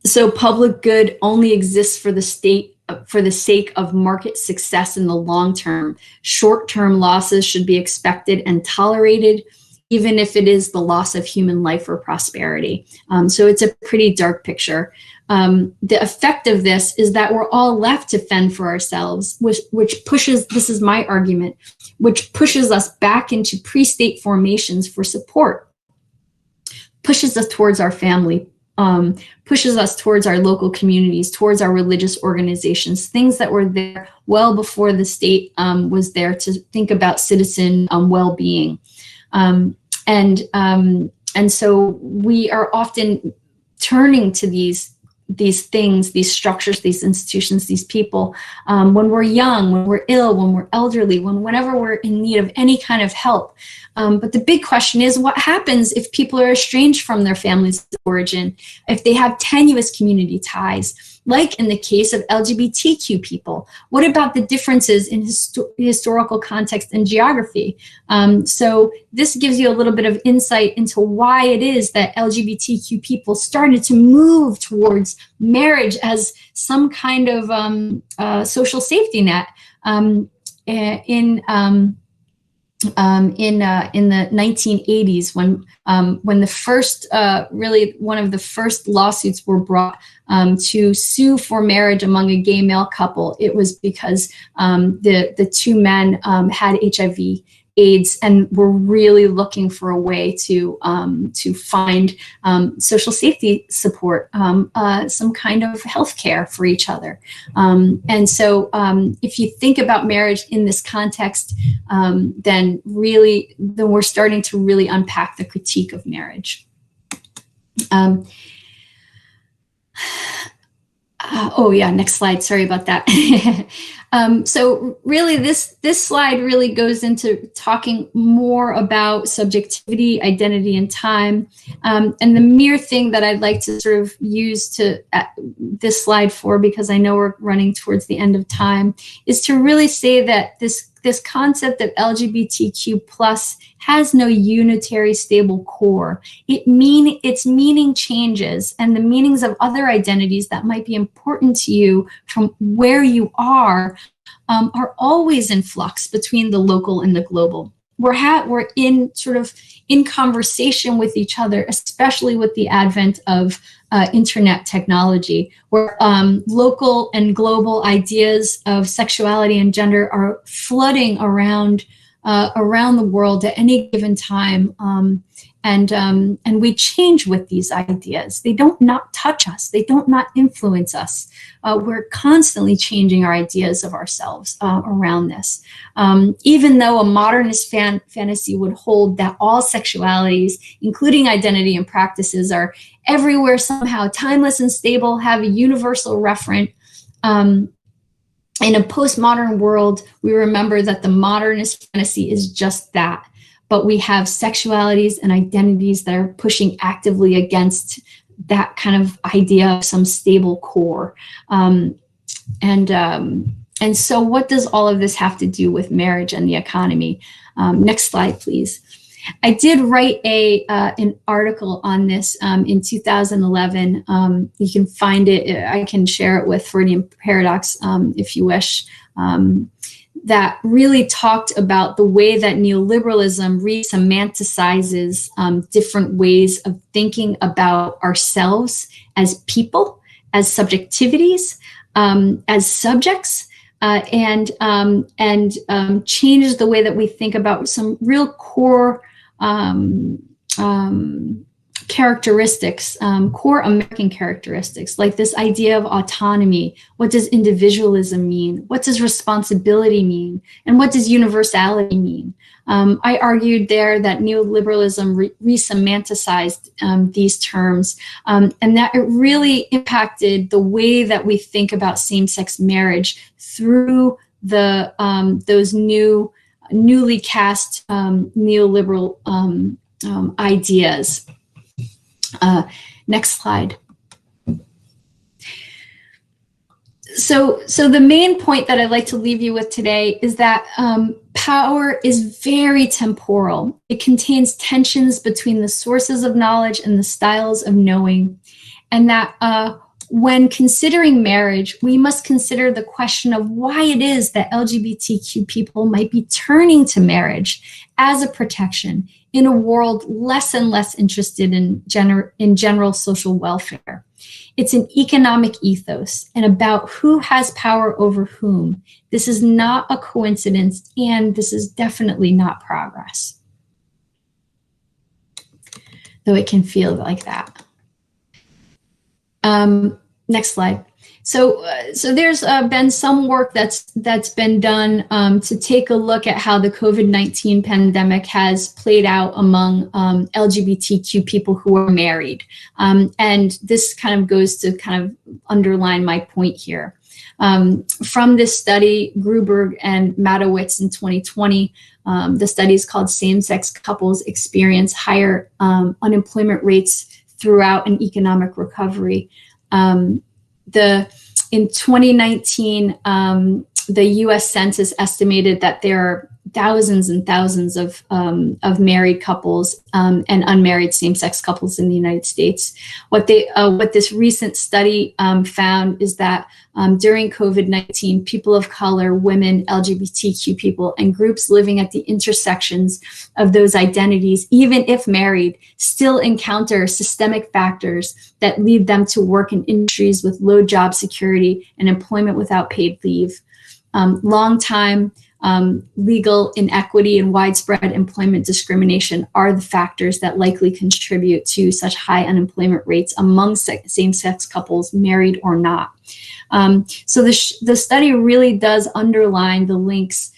So public good only exists for the state for the sake of market success in the long term. Short-term losses should be expected and tolerated, even if it is the loss of human life or prosperity. So it's a pretty dark picture. The effect of this is that we're all left to fend for ourselves, which pushes, this is my argument, which pushes us back into pre-state formations for support, pushes us towards our family, pushes us towards our local communities, towards our religious organizations, things that were there well before the state was there to think about citizen well-being. And so we are often turning to these things, these structures, these institutions, these people, when we're young, when we're ill, when we're elderly, whenever we're in need of any kind of help. But the big question is, what happens if people are estranged from their families of origin, if they have tenuous community ties, like in the case of LGBTQ people? What about the differences in historical context and geography? So this gives you a little bit of insight into why it is that LGBTQ people started to move towards marriage as some kind of social safety net in the 1980s, when the first, really one of the first lawsuits were brought to sue for marriage among a gay male couple. It was because the two men had HIV/AIDS and were really looking for a way to find social safety support, some kind of health care for each other. And so if you think about marriage in this context, then we're starting to really unpack the critique of marriage. Oh yeah, next slide. Sorry about that. So really this slide really goes into talking more about subjectivity, identity, and time. And the mere thing that I'd like to sort of use this slide for, because I know we're running towards the end of time, is to really say that this this concept of LGBTQ plus has no unitary stable core. Its meaning changes, and the meanings of other identities that might be important to you from where you are always in flux between the local and the global. We're in conversation with each other, especially with the advent of internet technology, where local and global ideas of sexuality and gender are flooding around the world at any given time. And we change with these ideas. They don't not touch us. They don't not influence us. We're constantly changing our ideas of ourselves around this. Even though a modernist fantasy would hold that all sexualities, including identity and practices, are everywhere somehow, timeless and stable, have a universal referent. In a postmodern world, we remember that the modernist fantasy is just that. But we have sexualities and identities that are pushing actively against that kind of idea of some stable core. And so what does all of this have to do with marriage and the economy? Next slide, please. I did write an article on this in 2011. You can find it. I can share it with Freudian Paradox if you wish. That really talked about the way that neoliberalism resemanticizes different ways of thinking about ourselves as people, as subjectivities, as subjects, and changes the way that we think about some real core characteristics, core American characteristics, like this idea of autonomy. What does individualism mean? What does responsibility mean? And what does universality mean? I argued there that neoliberalism resemanticized these terms, and that it really impacted the way that we think about same-sex marriage through those newly cast neoliberal ideas. Next slide. So the main point that I'd like to leave you with today is that power is very temporal. It contains tensions between the sources of knowledge and the styles of knowing, and that when considering marriage, we must consider the question of why it is that LGBTQ people might be turning to marriage as a protection in a world less and less interested in general social welfare. It's an economic ethos and about who has power over whom. This is not a coincidence, and this is definitely not progress, though it can feel like that. Next slide. So there's been some work that's been done to take a look at how the COVID-19 pandemic has played out among LGBTQ people who are married. And this kind of goes to kind of underline my point here. From this study, Gruberg and Matowitz in 2020, the study is called Same-Sex Couples Experience Higher Unemployment Rates Throughout an Economic Recovery. In 2019, the U.S. Census estimated that there are thousands and thousands of married couples and unmarried same-sex couples in the United States. What this recent study found is that during COVID-19, people of color, women, LGBTQ people, and groups living at the intersections of those identities, even if married, still encounter systemic factors that lead them to work in industries with low job security and employment without paid leave. Long-time legal inequity and widespread employment discrimination are the factors that likely contribute to such high unemployment rates among same-sex couples, married or not. So the study really does underline the links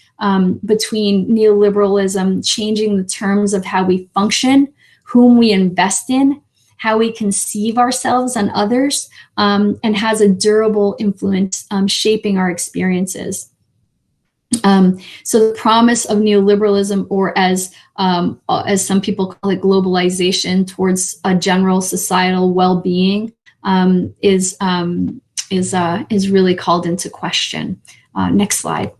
between neoliberalism changing the terms of how we function, whom we invest in, how we conceive ourselves and others, and has a durable influence shaping our experiences. So the promise of neoliberalism, or as some people call it, globalization towards a general societal well-being, is really called into question. Next slide.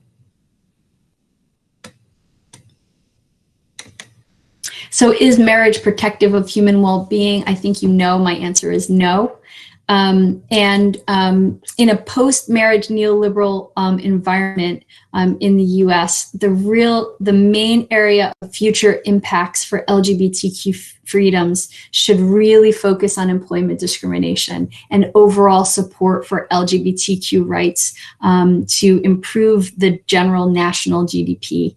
So is marriage protective of human well-being? I think you know my answer is no. In a post-marriage neoliberal environment in the US, the main area of future impacts for LGBTQ freedoms should really focus on employment discrimination and overall support for LGBTQ rights to improve the general national GDP.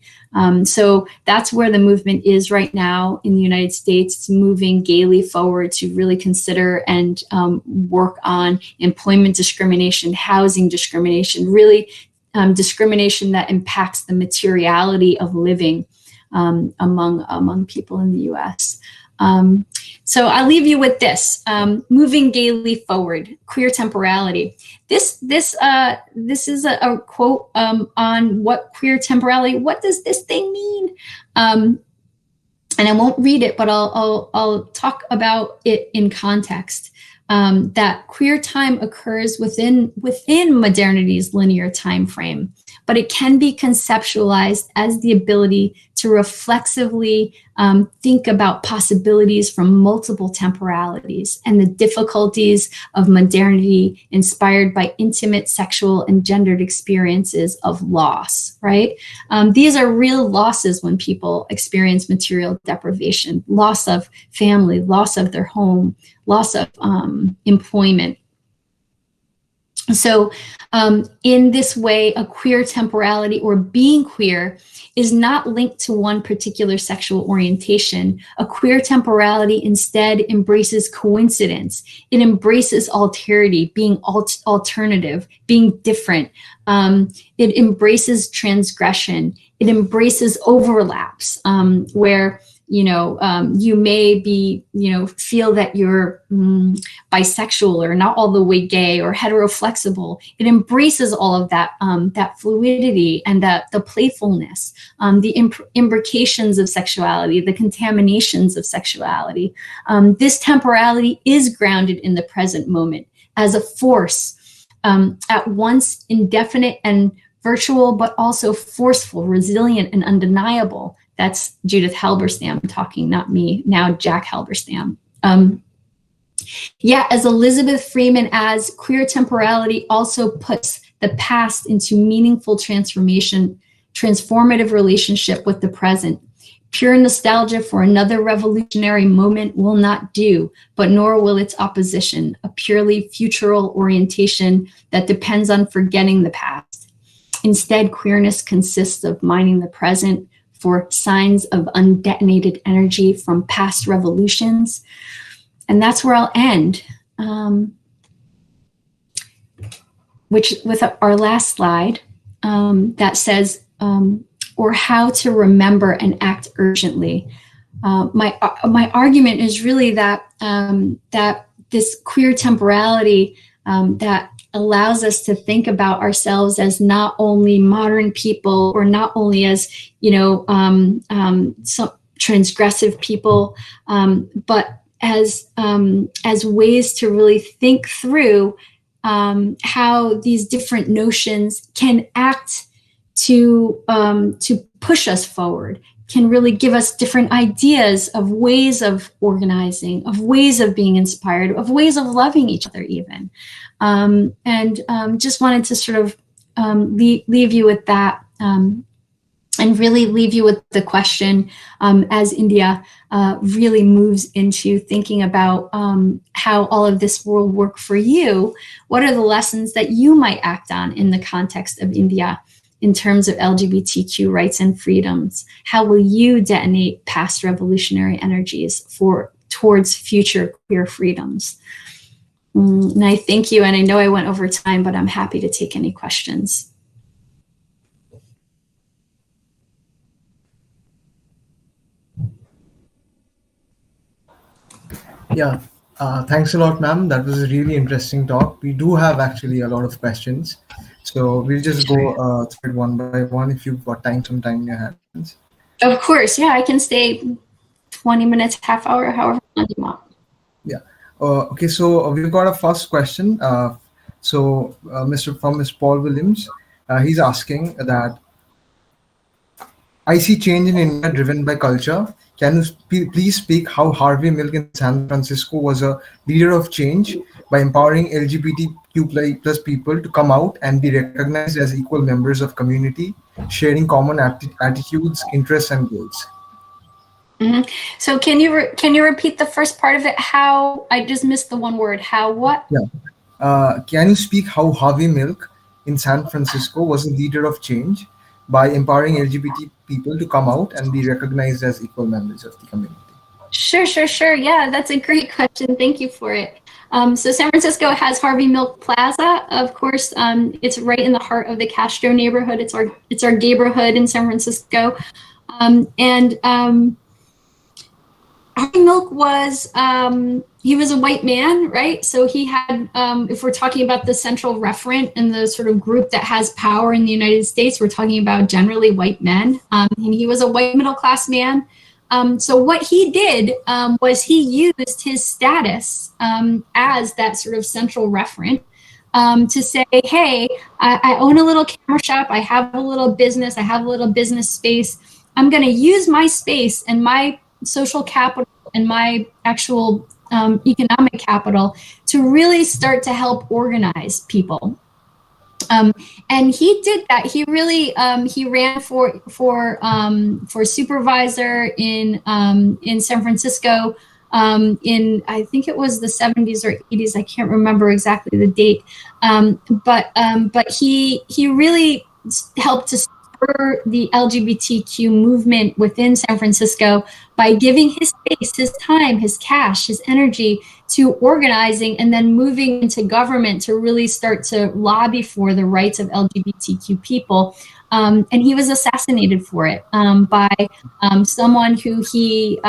So that's where the movement is right now in the United States. It's moving gaily forward to really consider and work on employment discrimination, housing discrimination, really discrimination that impacts the materiality of living among people in the US. So I'll leave you with this, moving gaily forward, queer temporality. This is a quote on what queer temporality, what does this thing mean? And I won't read it, but I'll talk about it in context. That queer time occurs within modernity's linear time frame, but it can be conceptualized as the ability to reflexively think about possibilities from multiple temporalities and the difficulties of modernity inspired by intimate sexual and gendered experiences of loss, right? These are real losses when people experience material deprivation, loss of family, loss of their home, loss of employment. So in this way, a queer temporality or being queer is not linked to one particular sexual orientation. A queer temporality instead embraces coincidence. It embraces alterity, being alternative, being different. It embraces transgression. It embraces overlaps where you may be, feel that you're bisexual or not all the way gay or heteroflexible. It embraces all of that, that fluidity and the playfulness, the imbrications of sexuality, the contaminations of sexuality. This temporality is grounded in the present moment as a force, at once indefinite and virtual, but also forceful, resilient, and undeniable. That's Judith Halberstam talking, not me, now Jack Halberstam. As Elizabeth Freeman adds, queer temporality also puts the past into meaningful transformative relationship with the present. Pure nostalgia for another revolutionary moment will not do, but nor will its opposition, a purely futural orientation that depends on forgetting the past. Instead, queerness consists of mining the present for signs of undetonated energy from past revolutions. And that's where I'll end, with our last slide that says, or how to remember and act urgently. My argument is really that, that this queer temporality that allows us to think about ourselves as not only modern people or not only as, some transgressive people, but as ways to really think through how these different notions can act to push us forward, can really give us different ideas of ways of organizing, of ways of being inspired, of ways of loving each other even. Just wanted to sort of leave you with that and really leave you with the question as India really moves into thinking about how all of this will work for you. What are the lessons that you might act on in the context of India in terms of LGBTQ rights and freedoms? How will you detonate past revolutionary energies towards future queer freedoms? And I thank you, and I know I went over time, but I'm happy to take any questions. Yeah, thanks a lot, ma'am. That was a really interesting talk. We do have actually a lot of questions. So we'll just go through it one by one if you've got some time in your hands. Of course, yeah, I can stay 20 minutes, half hour, however long you want. Yeah. Okay, so we've got a first question. Mr. Paul Williams, he's asking that I see change in India driven by culture. Can you please speak how Harvey Milk in San Francisco was a leader of change by empowering LGBTQ plus people to come out and be recognized as equal members of community, sharing common attitudes, interests, and goals? Mhm. So can you repeat the first part of it? How I just missed the one word. How what? Yeah. Can you speak how Harvey Milk in San Francisco was a leader of change by empowering LGBT people to come out and be recognized as equal members of the community? Sure. Yeah, that's a great question. Thank you for it. So San Francisco has Harvey Milk Plaza. Of course, it's right in the heart of the Castro neighborhood. It's our neighborhood in San Francisco, and Harvey Milk was he was a white man, right? So he had, if we're talking about the central referent and the sort of group that has power in the United States, we're talking about generally white men. And he was a white middle class man. So what he did was he used his status as that sort of central referent to say, hey, I own a little camera shop, I have a little business, I have a little business space. I'm going to use my space and my social capital and my actual economic capital to really start to help organize people. And he did that. He really he ran for supervisor in San Francisco in, I think it was the 70s or 80s. I can't remember exactly the date. But he really helped to spur the LGBTQ movement within San Francisco by giving his space, his time, his cash, his energy to organizing and then moving into government to really start to lobby for the rights of LGBTQ people. And he was assassinated for it by someone who he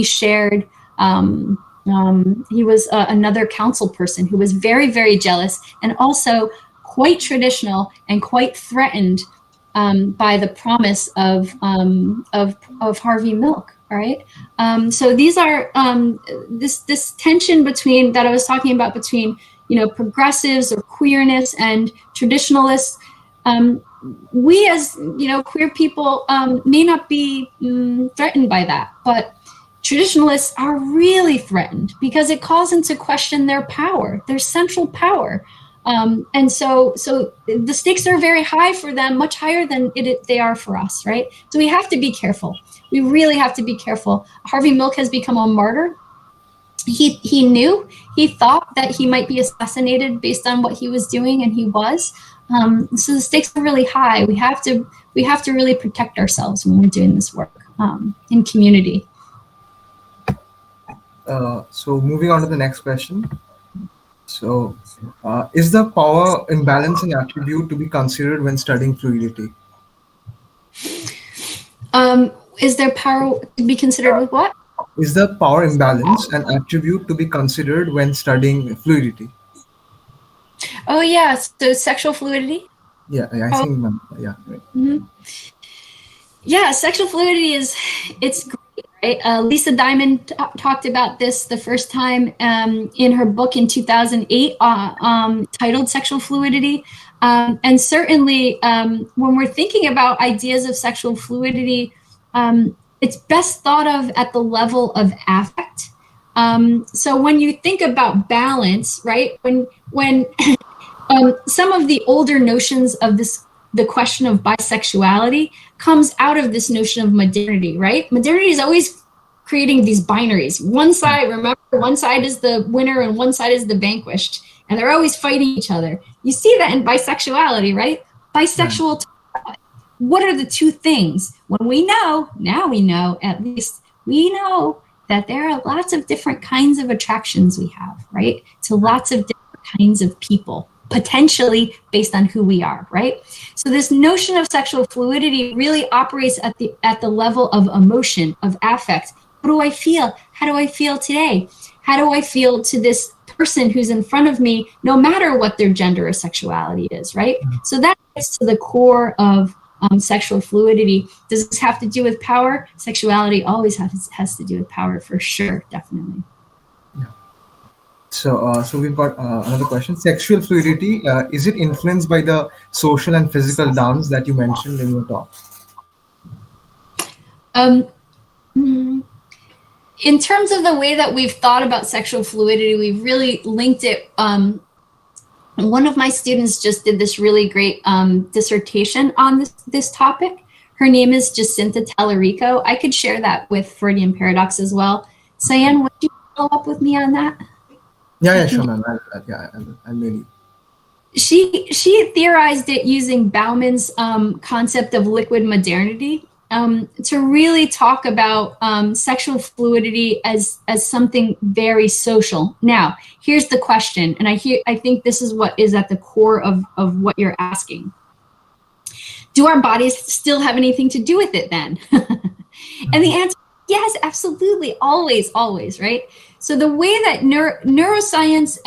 shared. He was another council person who was very, very jealous and also quite traditional and quite threatened by the promise of Harvey Milk. All right. So these are this tension between that I was talking about between progressives or queerness and traditionalists. We as queer people may not be threatened by that, but traditionalists are really threatened because it calls into question their power, their central power. And so the stakes are very high for them, much higher than they are for us, right? So we have to be careful. We really have to be careful. Harvey Milk has become a martyr. He thought that he might be assassinated based on what he was doing, and he was. So the stakes are really high. We have to really protect ourselves when we're doing this work in community. So moving on to the next question. So, is the power imbalance an attribute to be considered when studying fluidity? Is there power to be considered with what? Is the power imbalance an attribute to be considered when studying fluidity? Oh yeah, so sexual fluidity? Yeah, I think, yeah. Right. Mm-hmm. Yeah, sexual fluidity it's great. Right? Lisa Diamond talked about this the first time in her book in 2008 titled Sexual Fluidity. And certainly when we're thinking about ideas of sexual fluidity, it's best thought of at the level of affect. So when you think about balance, right, when some of the older notions of the question of bisexuality comes out of this notion of modernity, right? Modernity is always creating these binaries. One side is the winner and one side is the vanquished. And they're always fighting each other. You see that in bisexuality, right? Bisexual, what are the two things? When we know, now we know, at least we know that there are lots of different kinds of attractions we have, right? To lots of different kinds of people, potentially based on who we are, right? So this notion of sexual fluidity really operates at the level of emotion, of affect. What do I feel? How do I feel today? How do I feel to this person who's in front of me, no matter what their gender or sexuality is, right? So that gets to the core of sexual fluidity. Does this have to do with power? Sexuality always has to do with power, for sure, definitely. So we've got another question. Sexual fluidity, is it influenced by the social and physical dance that you mentioned in your talk? Um, in terms of the way that we've thought about sexual fluidity, we've really linked it. One of my students just did this really great dissertation on this topic. Her name is Jacinta Tallarico. I could share that with Freudian Paradox as well. Cyan, would you follow up with me on that? Yeah, sure, ma'am. I'll maybe. She theorized it using Bauman's concept of liquid modernity to really talk about sexual fluidity as something very social. Now, here's the question, and I think this is what is at the core of what you're asking. Do our bodies still have anything to do with it then? And the answer, yes, absolutely, always, right? So the way that neuroscience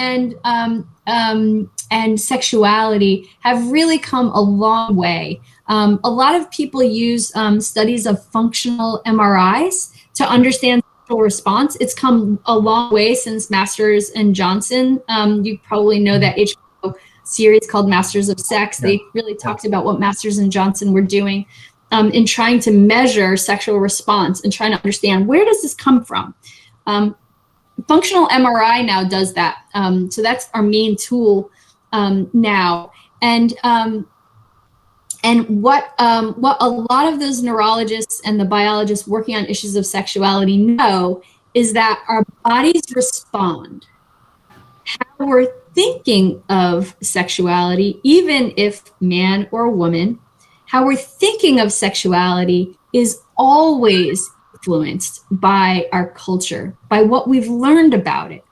and sexuality have really come a long way. A lot of people use studies of functional MRIs to understand sexual response. It's come a long way since Masters and Johnson. You probably know that HBO series called Masters of Sex. They really talked about what Masters and Johnson were doing in trying to measure sexual response and trying to understand, where does this come from? Functional MRI now does that. So that's our main tool now. And what a lot of those neurologists and the biologists working on issues of sexuality know is that our bodies respond. How we're thinking of sexuality, even if man or woman, how we're thinking of sexuality is always influenced by our culture, by what we've learned about it.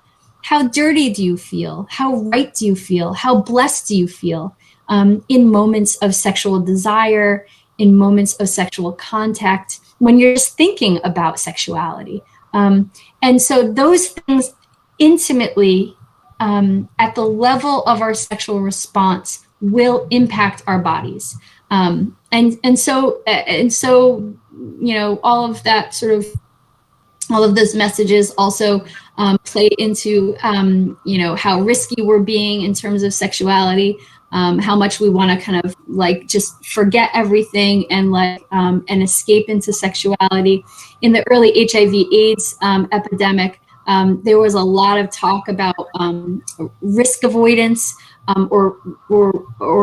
How dirty do you feel? How right do you feel? How blessed do you feel in moments of sexual desire, in moments of sexual contact, when you're just thinking about sexuality? And so those things intimately, at the level of our sexual response, will impact our bodies. And so, you know, all of that sort of, all of those messages also play into, you know, how risky we're being in terms of sexuality, how much we want to kind of like just forget everything and like and escape into sexuality. In the early HIV/AIDS epidemic, there was a lot of talk about risk avoidance or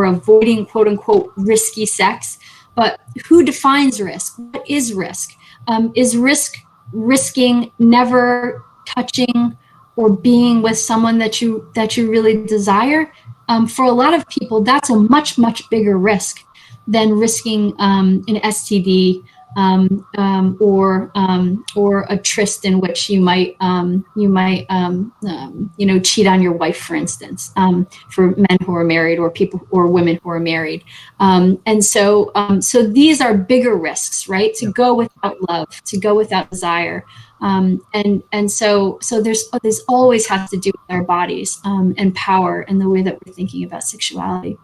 avoiding quote unquote risky sex. But who defines risk? What is risk? Is risking never touching or being with someone that you really desire? For a lot of people, that's a much bigger risk than risking an STD or a tryst in which you might you know, cheat on your wife, for instance, for men who are married or people or women who are married. And so these are bigger risks, right? To go without love, to go without desire. And so there's always has to do with our bodies and power and the way that we're thinking about sexuality.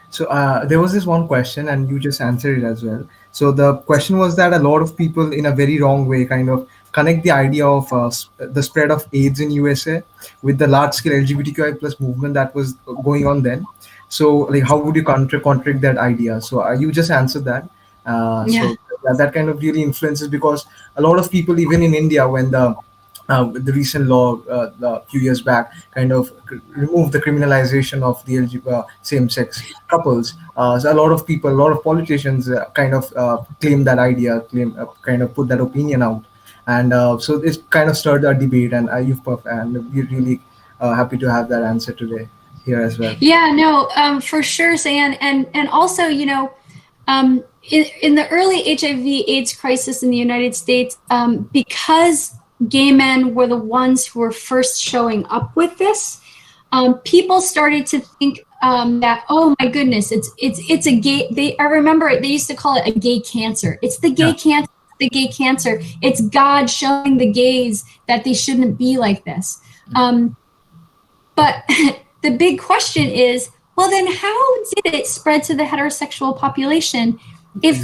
So there was this one question, and you just answered it as well. So the question was that a lot of people, in a very wrong way, kind of connect the idea of the spread of AIDS in USA with the large-scale LGBTQI plus movement that was going on then. So, like, how would you contradict that idea? So you just answered that. So that kind of really influences, because a lot of people, even in India, when the recent law a few years back kind of removed the criminalization of the same-sex couples, so a lot of people, a lot of politicians kind of claim that idea, kind of put that opinion out, and so it's kind of started a debate, and we're really happy to have that answer today here as well. Yeah, no, for sure, Sayan, and also, you know, in the early HIV/AIDS crisis in the United States, because gay men were the ones who were first showing up with this, people started to think that, oh my goodness, it's a gay. I remember they used to call it a gay cancer. It's the gay cancer. The gay cancer. It's God showing the gays that they shouldn't be like this. But the big question is, well, then how did it spread to the heterosexual population if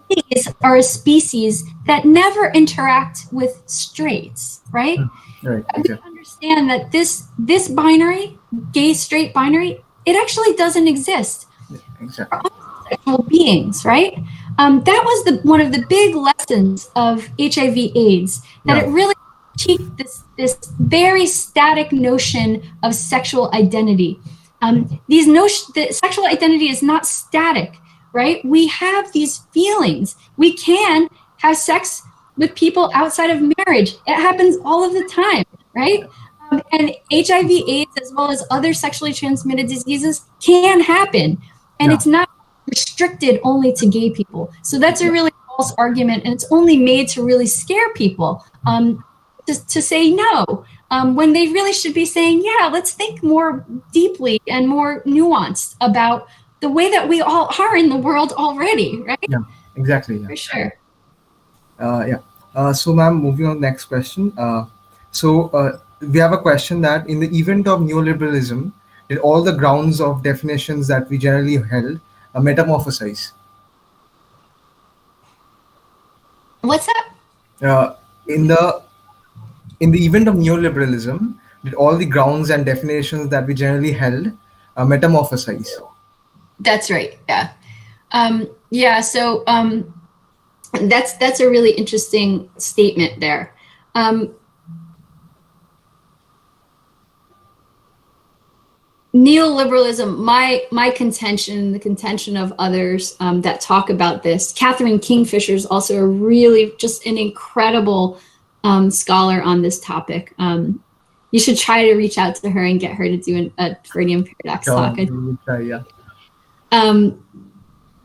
gays are a species that never interact with straights, right? Right. We understand that this binary, gay, straight binary, it actually doesn't exist. Exactly. We're all sexual beings, right? that was one of the big lessons of HIV/AIDS, that it really critiqued this very static notion of sexual identity. The sexual identity is not static, right? We have these feelings. We can have sex with people outside of marriage. It happens all of the time, right? And HIV/AIDS, as well as other sexually transmitted diseases, can happen. And it's not restricted only to gay people. So that's a really false argument. And it's only made to really scare people to say no, when they really should be saying, yeah, let's think more deeply and more nuanced about the way that we all are in the world already, right? Yeah, exactly. Yeah. For sure. So, ma'am, moving on to the next question. We have a question that in the event of neoliberalism, did all the grounds of definitions that we generally held metamorphosize? What's that? In the event of neoliberalism, did all the grounds and definitions that we generally held metamorphosize? That's right. Yeah. So that's a really interesting statement there. Neoliberalism, my contention, the contention of others that talk about this. Catherine Kingfisher is also a really just an incredible scholar on this topic. You should try to reach out to her and get her to do a Freudian Paradox talk.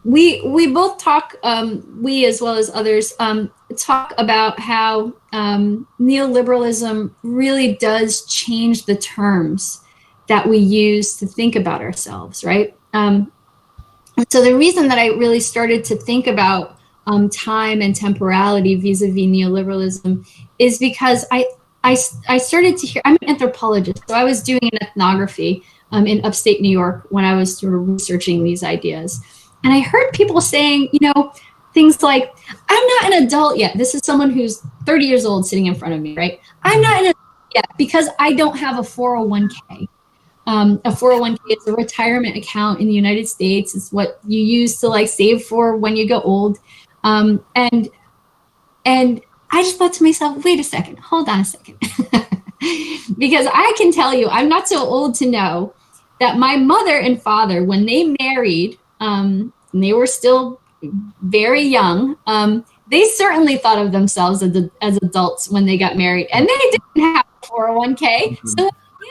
We both talk, we as well as others, talk about how neoliberalism really does change the terms that we use to think about ourselves, right? So the reason that I really started to think about time and temporality vis-a-vis neoliberalism is because I started to hear, I'm an anthropologist, so I was doing an ethnography in upstate New York when I was sort of researching these ideas. And I heard people saying, things like, I'm not an adult yet. This is someone who's 30 years old sitting in front of me, right? I'm not an adult yet because I don't have a 401k. A 401k is a retirement account in the United States. It's what you use to save for when you go old. And I just thought to myself, wait a second, hold on a second. Because I can tell you, I'm not so old to know that my mother and father, when they married, and they were still very young, they certainly thought of themselves as adults when they got married, and they didn't have a 401k. So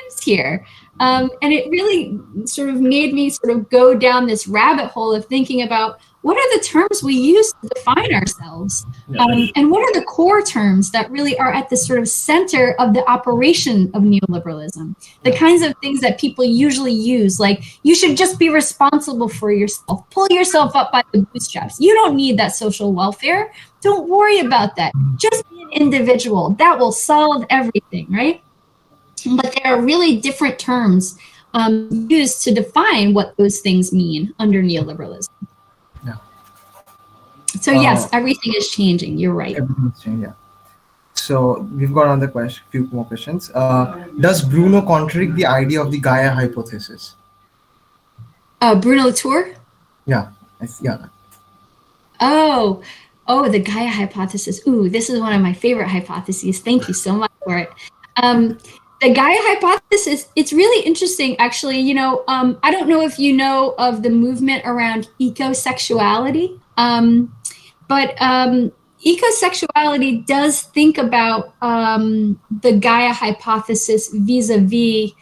it's here. And it really sort of made me sort of go down this rabbit hole of thinking about what are the terms we use to define ourselves? And what are the core terms that really are at the sort of center of the operation of neoliberalism? The kinds of things that people usually use, like you should just be responsible for yourself. Pull yourself up by the bootstraps. You don't need that social welfare. Don't worry about that. Just be an individual. That will solve everything, right? But there are really different terms used to define what those things mean under neoliberalism. Yeah. So yes, everything is changing. You're right. Everything is changing. Yeah. So we've got another question. Few more questions. Does Bruno contradict the idea of the Gaia hypothesis? Bruno Latour? Yeah. Oh, the Gaia hypothesis. Ooh, this is one of my favorite hypotheses. Thank you so much for it. The Gaia hypothesis, it's really interesting, actually. I don't know if you know of the movement around ecosexuality, but ecosexuality does think about the Gaia hypothesis vis-a-vis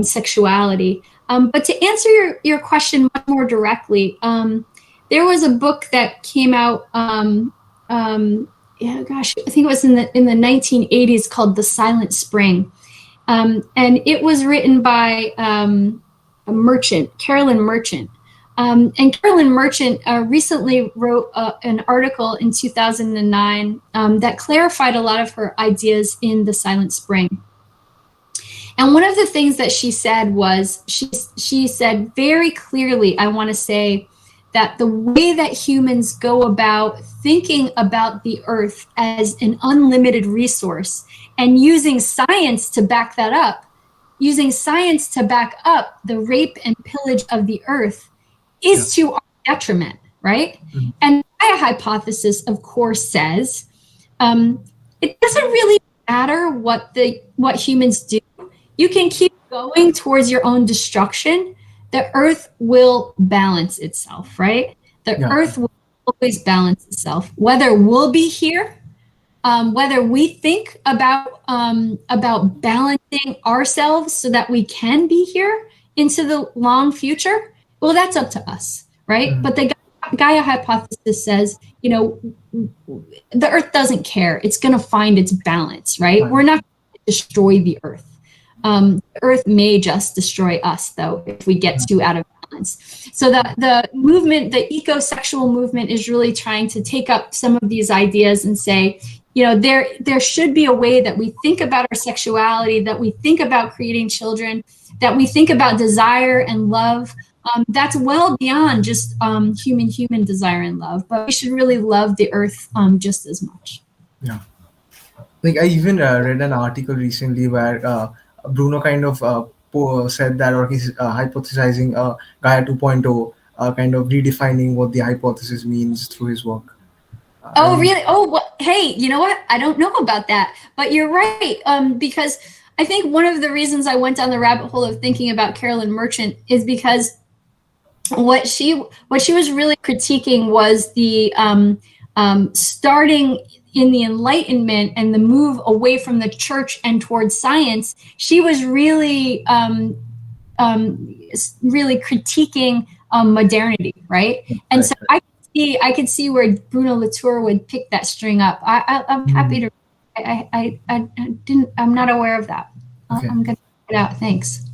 sexuality. But to answer your question much more directly, there was a book that came out I think it was in the 1980s called The Silent Spring. And it was written by Carolyn Merchant. And Carolyn Merchant recently wrote an article in 2009 that clarified a lot of her ideas in The Silent Spring. And one of the things that she said was, she said very clearly, I want to say, that the way that humans go about thinking about the earth as an unlimited resource and using science to back that up, using science to back up the rape and pillage of the earth is to our detriment. right? And the Gaia hypothesis, of course, says it doesn't really matter what humans do. You can keep going towards your own destruction. The earth will balance itself, right? The earth will always balance itself, whether we'll be here, whether we think about balancing ourselves so that we can be here into the long future. Well, that's up to us, right? But the Gaia hypothesis says, the earth doesn't care. It's going to find its balance, right? We're not going to destroy the earth. The earth may just destroy us, though, if we get too out of balance. So the movement, the eco-sexual movement, is really trying to take up some of these ideas and say, there should be a way that we think about our sexuality, that we think about creating children, that we think about desire and love. That's well beyond just human desire and love, but we should really love the earth just as much. Yeah. Like I even read an article recently where Bruno kind of said that, or he's hypothesizing Gaia 2.0, kind of redefining what the hypothesis means through his work. Oh, really? Oh, well, hey, you know what? I don't know about that, but you're right. Because I think one of the reasons I went down the rabbit hole of thinking about Carolyn Merchant is because what she was really critiquing was the starting in the Enlightenment and the move away from the church and towards science. She was really really critiquing modernity, right? And so I could see where Bruno Latour would pick that string up. I'm happy to. I'm not aware of that. Okay. I'm gonna check it out. Thanks.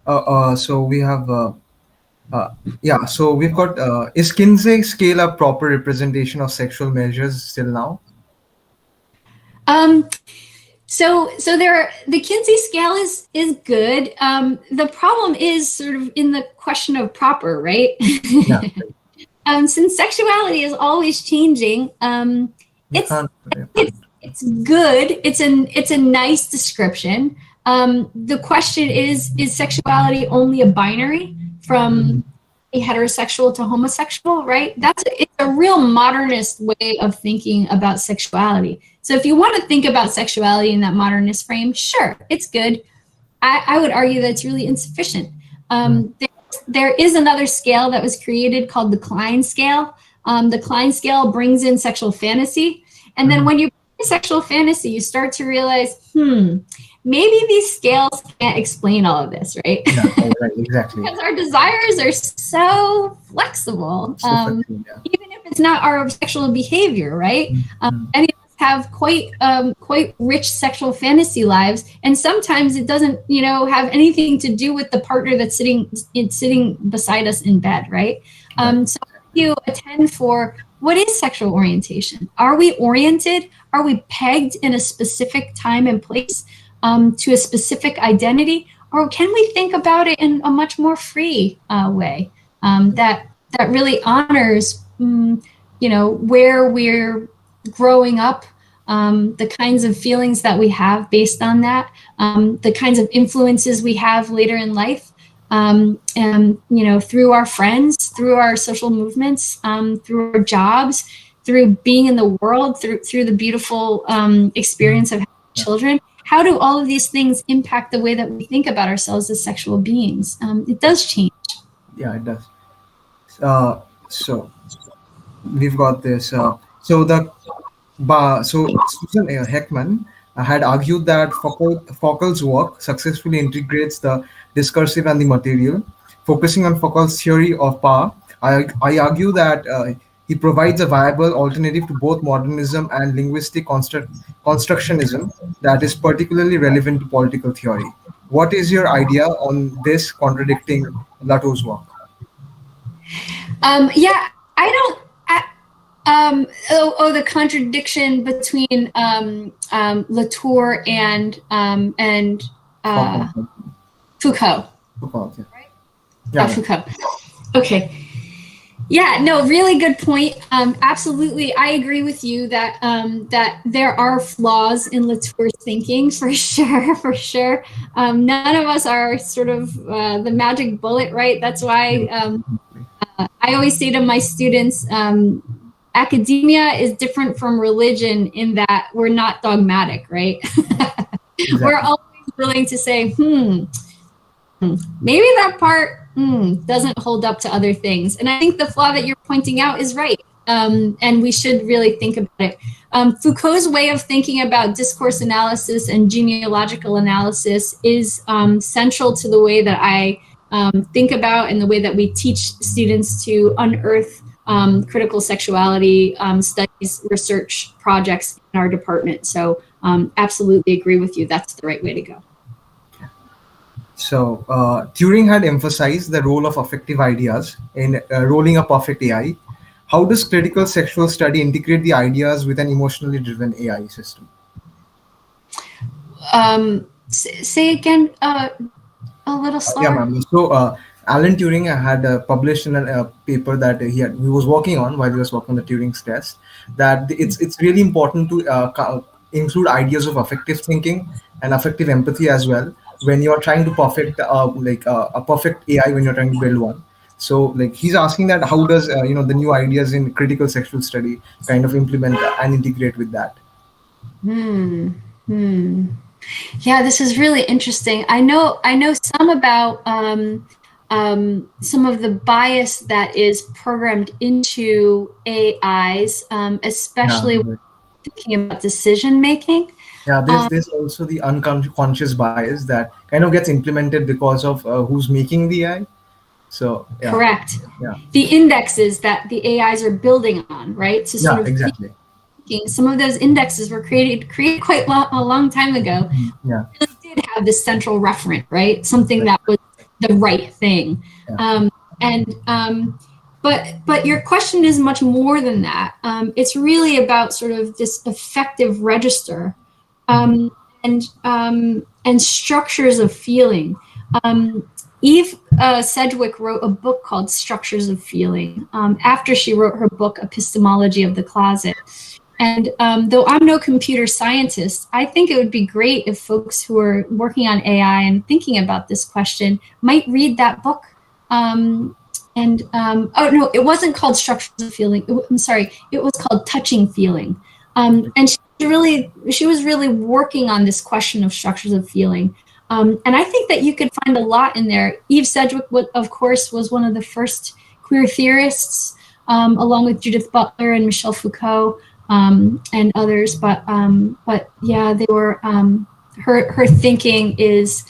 So we have. So we've got. Is Kinsey scale a proper representation of sexual measures still now? So the Kinsey scale is good. The problem is sort of in the question of proper, right? Yeah. Since sexuality is always changing, it's good. It's a nice description. The question is sexuality only a binary from a heterosexual to homosexual, right? It's a real modernist way of thinking about sexuality. So if you want to think about sexuality in that modernist frame, sure, it's good. I would argue that it's really insufficient. There is another scale that was created called the Klein scale. The Klein scale brings in sexual fantasy. And then when you bring in sexual fantasy, you start to realize, maybe these scales can't explain all of this, right? Yeah, right, exactly. Because our desires are so flexible, even if it's not our sexual behavior, right? Many of us have quite rich sexual fantasy lives, and sometimes it doesn't, have anything to do with the partner that's sitting beside us in bed, right? So you attend for what is sexual orientation? Are we oriented? Are we pegged in a specific time and place? To a specific identity, or can we think about it in a much more free way that really honors, where we're growing up, the kinds of feelings that we have based on that, the kinds of influences we have later in life, and through our friends, through our social movements, through our jobs, through being in the world, through the beautiful experience of having children. How do all of these things impact the way that we think about ourselves as sexual beings? It does change. Yeah, it does. So we've got this. So Susan Heckman had argued that Foucault's work successfully integrates the discursive and the material. Focusing on Foucault's theory of power, I argue that he provides a viable alternative to both modernism and linguistic constructionism that is particularly relevant to political theory. What is your idea on this contradicting Latour's work? The contradiction between Latour and Foucault. Foucault, yeah. Right? Yeah, Foucault. Okay. Yeah, no, really good point. Absolutely, I agree with you that that there are flaws in Latour's thinking, for sure. None of us are sort of the magic bullet, right? That's why I always say to my students, academia is different from religion in that we're not dogmatic, right? Exactly. We're always willing to say, maybe that part doesn't hold up to other things. And I think the flaw that you're pointing out is right. And we should really think about it. Foucault's way of thinking about discourse analysis and genealogical analysis is central to the way that I think about and the way that we teach students to unearth critical sexuality studies research projects in our department. So absolutely agree with you. That's the right way to go. So Turing had emphasized the role of affective ideas in rolling a perfect AI. How does critical sexual study integrate the ideas with an emotionally driven AI system? Say again a little slower. Yeah, ma'am. So Alan Turing had published in a paper that he was working on while he was working on the Turing's test, that it's really important to include ideas of affective thinking and affective empathy as well when you are trying to perfect a perfect AI when you're trying to build one. So like he's asking that how does the new ideas in critical sexual study kind of implement and integrate with that? Yeah, this is really interesting. I know some about some of the bias that is programmed into AIs, especially thinking about decision making. Yeah, there's also the unconscious bias that kind of gets implemented because of who's making the AI. So yeah. Correct. Yeah. The indexes that the AIs are building on, right? To sort of exactly. Some of those indexes were created quite a long time ago. Yeah. They did have this central referent, right? Something that was the right thing. Yeah. But your question is much more than that. It's really about sort of this affective register and structures of feeling. Eve Sedgwick wrote a book called Structures of Feeling after she wrote her book Epistemology of the Closet. And though I'm no computer scientist, I think it would be great if folks who are working on AI and thinking about this question might read that book. Oh no, it wasn't called Structures of Feeling. I'm sorry, it was called Touching Feeling. And she was really working on this question of structures of feeling. And I think that you could find a lot in there. Eve Sedgwick, of course, was one of the first queer theorists, along with Judith Butler and Michel Foucault and others. But yeah, they were. Her thinking is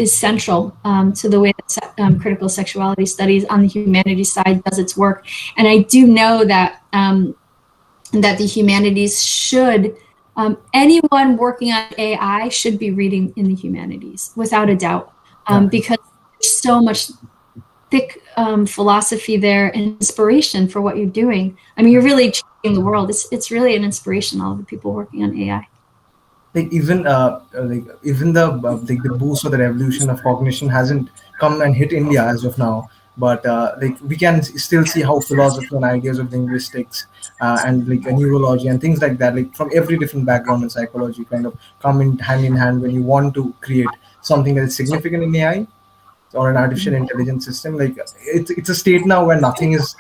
central to the way that critical sexuality studies on the humanities side does its work. And I do know that that the humanities should. Anyone working on AI should be reading in the humanities, without a doubt, because there's so much thick philosophy there and inspiration for what you're doing. I mean, you're really changing the world. It's really an inspiration, all of the people working on AI. Like even the boost or the revolution of cognition hasn't come and hit India as of now. But we can still see how philosophy and ideas of linguistics and neurology and things like that, from every different background in psychology, kind of come in hand when you want to create something that is significant in AI or an artificial intelligence system. It's a state now where nothing is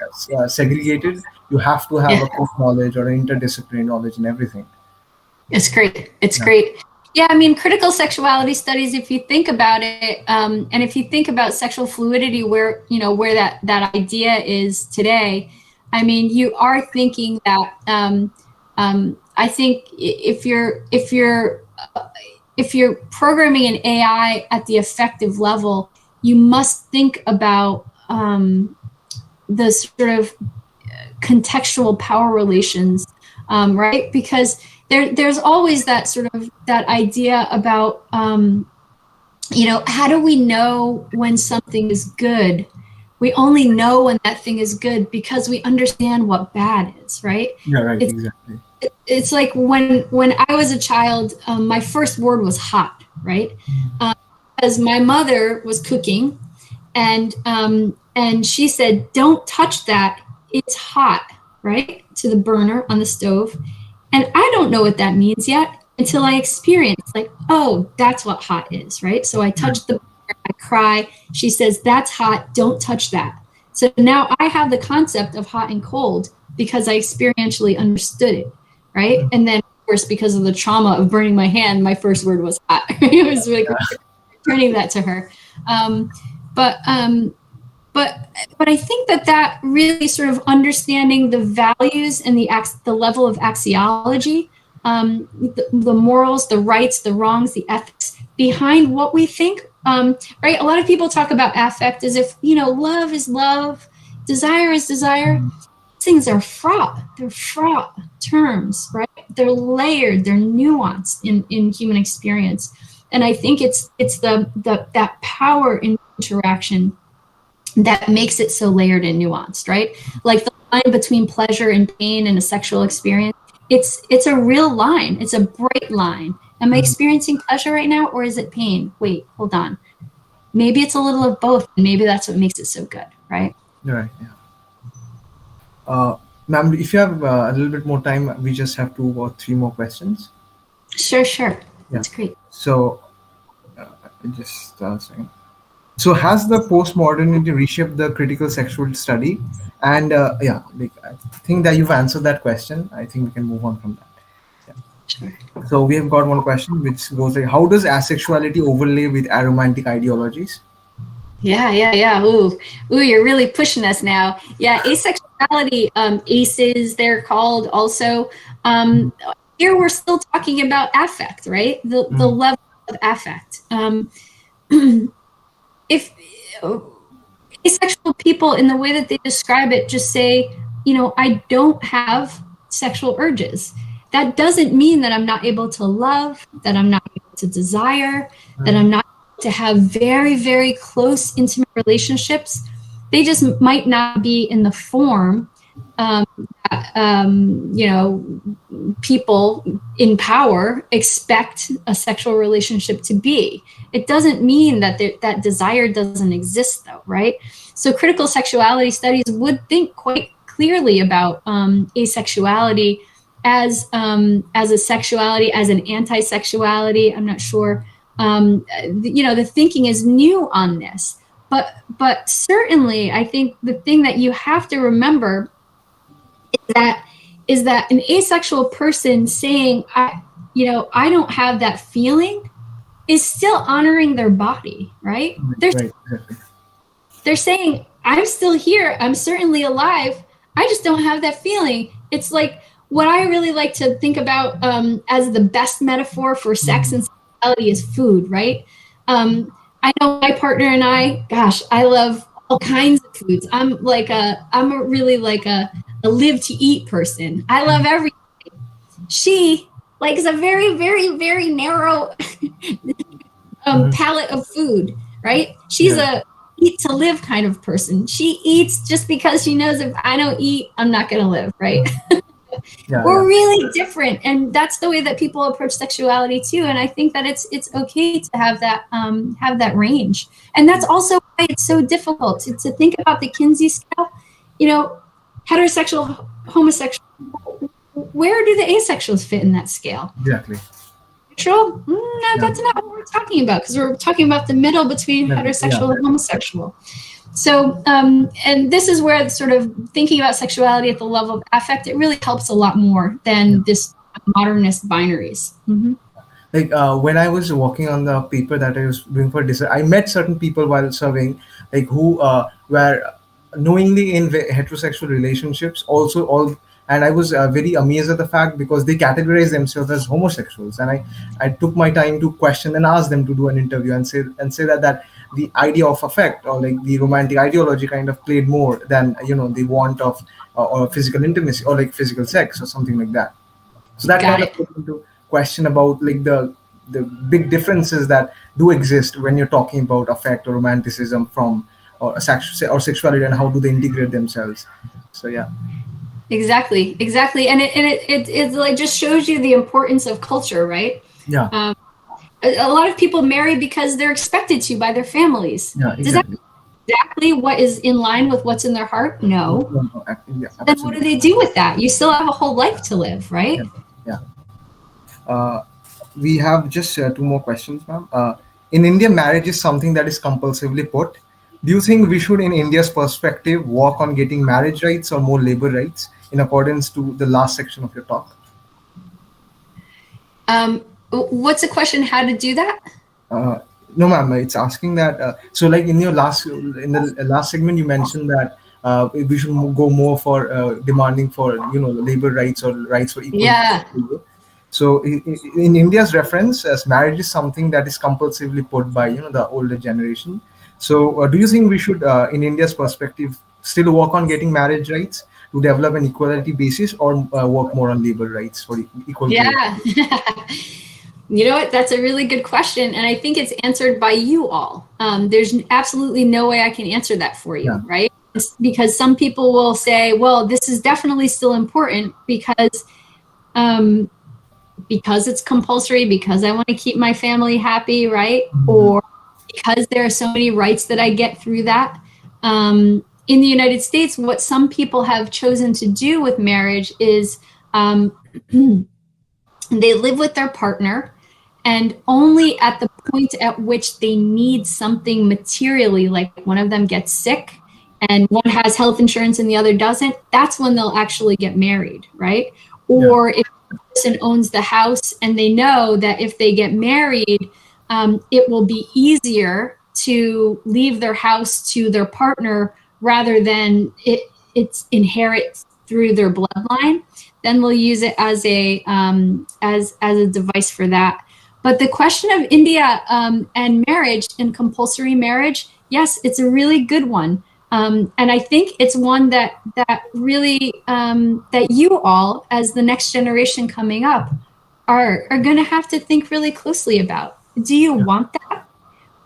segregated. You have to have a core knowledge or an interdisciplinary knowledge in everything. It's great. It's great. Yeah, I mean, critical sexuality studies, if you think about it, and if you think about sexual fluidity, where that idea is today, I mean, you are thinking that I think if you're programming an AI at the affective level, you must think about the sort of contextual power relations, right? Because there's always that sort of that idea about, how do we know when something is good? We only know when that thing is good because we understand what bad is, right? Yeah, right, exactly. It's like when I was a child, my first word was hot, right? Because my mother was cooking, and she said, "Don't touch that, it's hot," right? To the burner on the stove. And I don't know what that means yet until I experience, oh, that's what hot is, right? So I touch the burner, I cry. She says, "That's hot, don't touch that." So now I have the concept of hot and cold because I experientially understood it, right? And then, of course, because of the trauma of burning my hand, my first word was hot. It was like returning that to her. But I think that really sort of understanding the values and the level of axiology, the morals, the rights, the wrongs, the ethics behind what we think, right? A lot of people talk about affect as if, love is love, desire is desire. Things are fraught. They're fraught terms, right? They're layered. They're nuanced in human experience, and I think it's that power in interaction that makes it so layered and nuanced, right? Like the line between pleasure and pain in a sexual experience. It's a real line. It's a bright line. Am I experiencing pleasure right now, or is it pain? Wait, hold on. Maybe it's a little of both, and maybe that's what makes it so good, right? Right. Yeah. Ma'am, if you have a little bit more time, we just have 2 or 3 more questions. Sure. That's great. So, just a second. So, has the postmodernity reshaped the critical sexual study? And I think that you've answered that question. I think we can move on from that. Sure. So we have got one question which goes like, how does asexuality overlay with aromantic ideologies? Yeah. Ooh, you're really pushing us now. Yeah, asexuality, ACEs, they're called also. Here we're still talking about affect, right? The level of affect. If asexual people, in the way that they describe it, just say, I don't have sexual urges. That doesn't mean that I'm not able to love, that I'm not able to desire, that I'm not able to have very, very close, intimate relationships. They just might not be in the form that, people in power expect a sexual relationship to be. It doesn't mean that that desire doesn't exist, though, right? So critical sexuality studies would think quite clearly about asexuality as a sexuality, as an anti-sexuality. I'm not sure. The thinking is new on this, but certainly I think the thing that you have to remember is that an asexual person saying, I don't have that feeling, is still honoring their body, right? They're saying, I'm still here. I'm certainly alive. I just don't have that feeling. It's like what I really like to think about as the best metaphor for sex and sexuality is food, right? I know my partner and I love all kinds of foods. I'm really like a live to eat person. I love everything. She likes a very, very, very narrow palette of food, right? She's a eat to live kind of person. She eats just because she knows if I don't eat, I'm not going to live, right? We're really different, and that's the way that people approach sexuality too. And I think that it's okay to have that range, and that's also why it's so difficult to think about the Kinsey scale. Heterosexual, homosexual. Where do the asexuals fit in that scale? Exactly. Neutral? No, that's not what we're talking about, because we're talking about the middle between heterosexual and homosexual. So, and this is where sort of thinking about sexuality at the level of affect, it really helps a lot more than this modernist binaries. Like when I was working on the paper that I was doing for this, I met certain people while serving, like who were knowingly in heterosexual relationships, and I was very amazed at the fact, because they categorize themselves as homosexuals, and I took my time to question and ask them to do an interview and say that the idea of affect, or like the romantic ideology, kind of played more than the want of or physical intimacy, or like physical sex or something like that. So that kind of put into question about like the big differences that do exist when you're talking about affect or romanticism from or sexuality, and how do they integrate themselves. So yeah. Exactly, and it like just shows you the importance of culture, right? Yeah. A lot of people marry because they're expected to by their families. Yeah, exactly. Does that exactly what is in line with what's in their heart? No. Yeah, then what do they do with that? You still have a whole life to live, right? Yeah. We have just 2 more questions, ma'am. In India, marriage is something that is compulsively put. Do you think we should, in India's perspective, work on getting marriage rights or more labor rights in accordance to the last section of your talk? What's the question? How to do that? No, ma'am. It's asking that. So, like in the last segment, you mentioned that we should go more for demanding for labor rights or rights for equal. Yeah. So, in India's reference, as marriage is something that is compulsively put by the older generation. So, do you think we should, in India's perspective, still work on getting marriage rights to develop an equality basis, or work more on labor rights for equal? Yeah. You know what? That's a really good question. And I think it's answered by you all. There's absolutely no way I can answer that for you, right? It's because some people will say, well, this is definitely still important because it's compulsory, because I want to keep my family happy, right? Mm-hmm. Or because there are so many rights that I get through that. In the United States, what some people have chosen to do with marriage is they live with their partner, and only at the point at which they need something materially, like one of them gets sick and one has health insurance and the other doesn't, that's when they'll actually get married, right? Or if the person owns the house and they know that if they get married, it will be easier to leave their house to their partner rather than it's inherit through their bloodline, then we'll use it as a device for that. But the question of India and marriage and compulsory marriage, yes, it's a really good one. And I think it's one that really, that you all, as the next generation coming up, are going to have to think really closely about. Do you want that?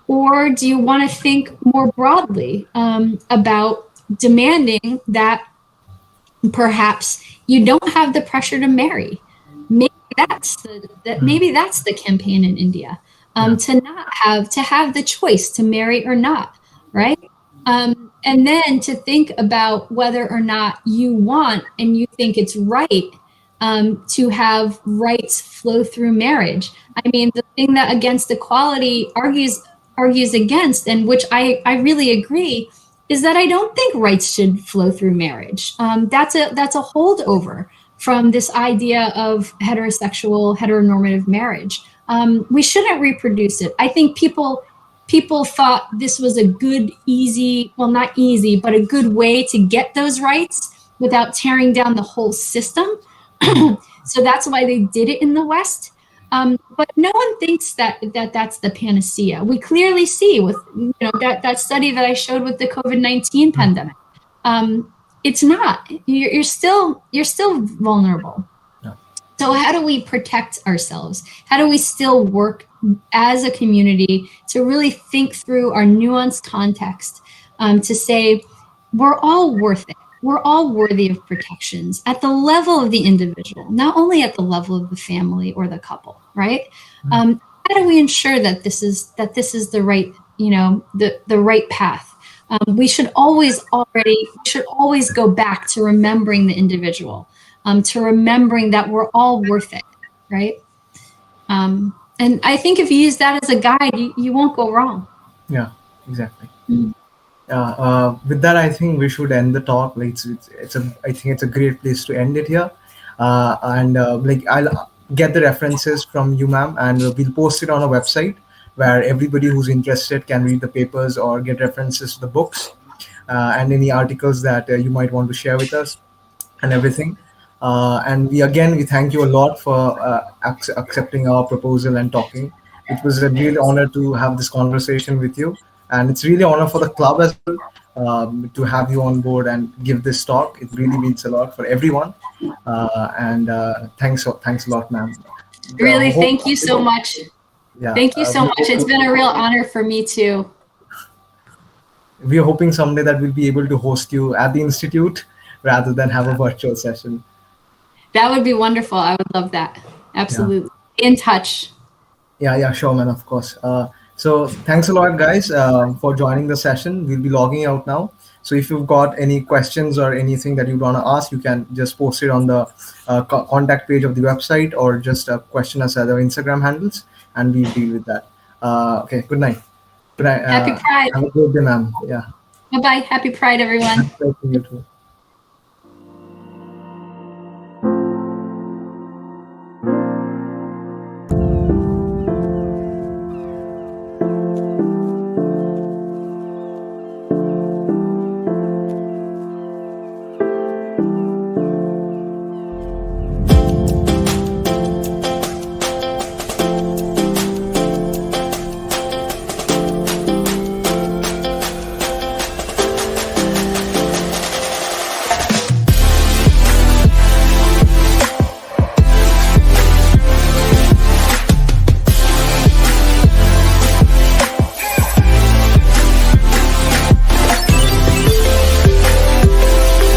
Or do you want to think more broadly about demanding that perhaps you don't have the pressure to marry? Maybe that's the campaign in India, to have the choice to marry or not, right? And then to think about whether or not you want and you think it's right to have rights flow through marriage. I mean, the thing that Against Equality argues against, and which I really agree, is that I don't think rights should flow through marriage. That's a holdover from this idea of heteronormative marriage. We shouldn't reproduce it. I think people thought this was a good, easy, well, not easy, but a good way to get those rights without tearing down the whole system. So that's why they did it in the West. But no one thinks that's the panacea. We clearly see with that study that I showed with the COVID-19 pandemic. It's not. You're still vulnerable. Yeah. So how do we protect ourselves? How do we still work as a community to really think through our nuanced context, to say we're all worth it. We're all worthy of protections at the level of the individual, not only at the level of the family or the couple, right? Mm-hmm. How do we ensure that this is the right, the right path? We should always go back to remembering the individual, to remembering that we're all worth it, right? And I think if you use that as a guide, you won't go wrong. Yeah, exactly. Mm-hmm. With that, I think we should end the talk. I think it's a great place to end it here. I'll get the references from you, ma'am, and we'll post it on our website where everybody who's interested can read the papers or get references to the books and any articles that you might want to share with us and everything. And we thank you a lot for accepting our proposal and talking. It was a real honor to have this conversation with you. And it's really an honor for the club as well to have you on board and give this talk. It really means a lot for everyone. Thanks a lot, ma'am. Really, thank you so much. Yeah, thank you so much. It's been a real honor for me too. We're hoping someday that we'll be able to host you at the Institute rather than have a virtual session. That would be wonderful. I would love that. Absolutely. Yeah. In touch. Yeah, sure, man, of course. So thanks a lot, guys, for joining the session. We'll be logging out now. So if you've got any questions or anything that you want to ask, you can just post it on the contact page of the website or just question us at our Instagram handles, and we'll deal with that. Okay, good night. Happy Pride. Have a good day, ma'am. Yeah. Bye-bye. Happy Pride, everyone. Thank you too.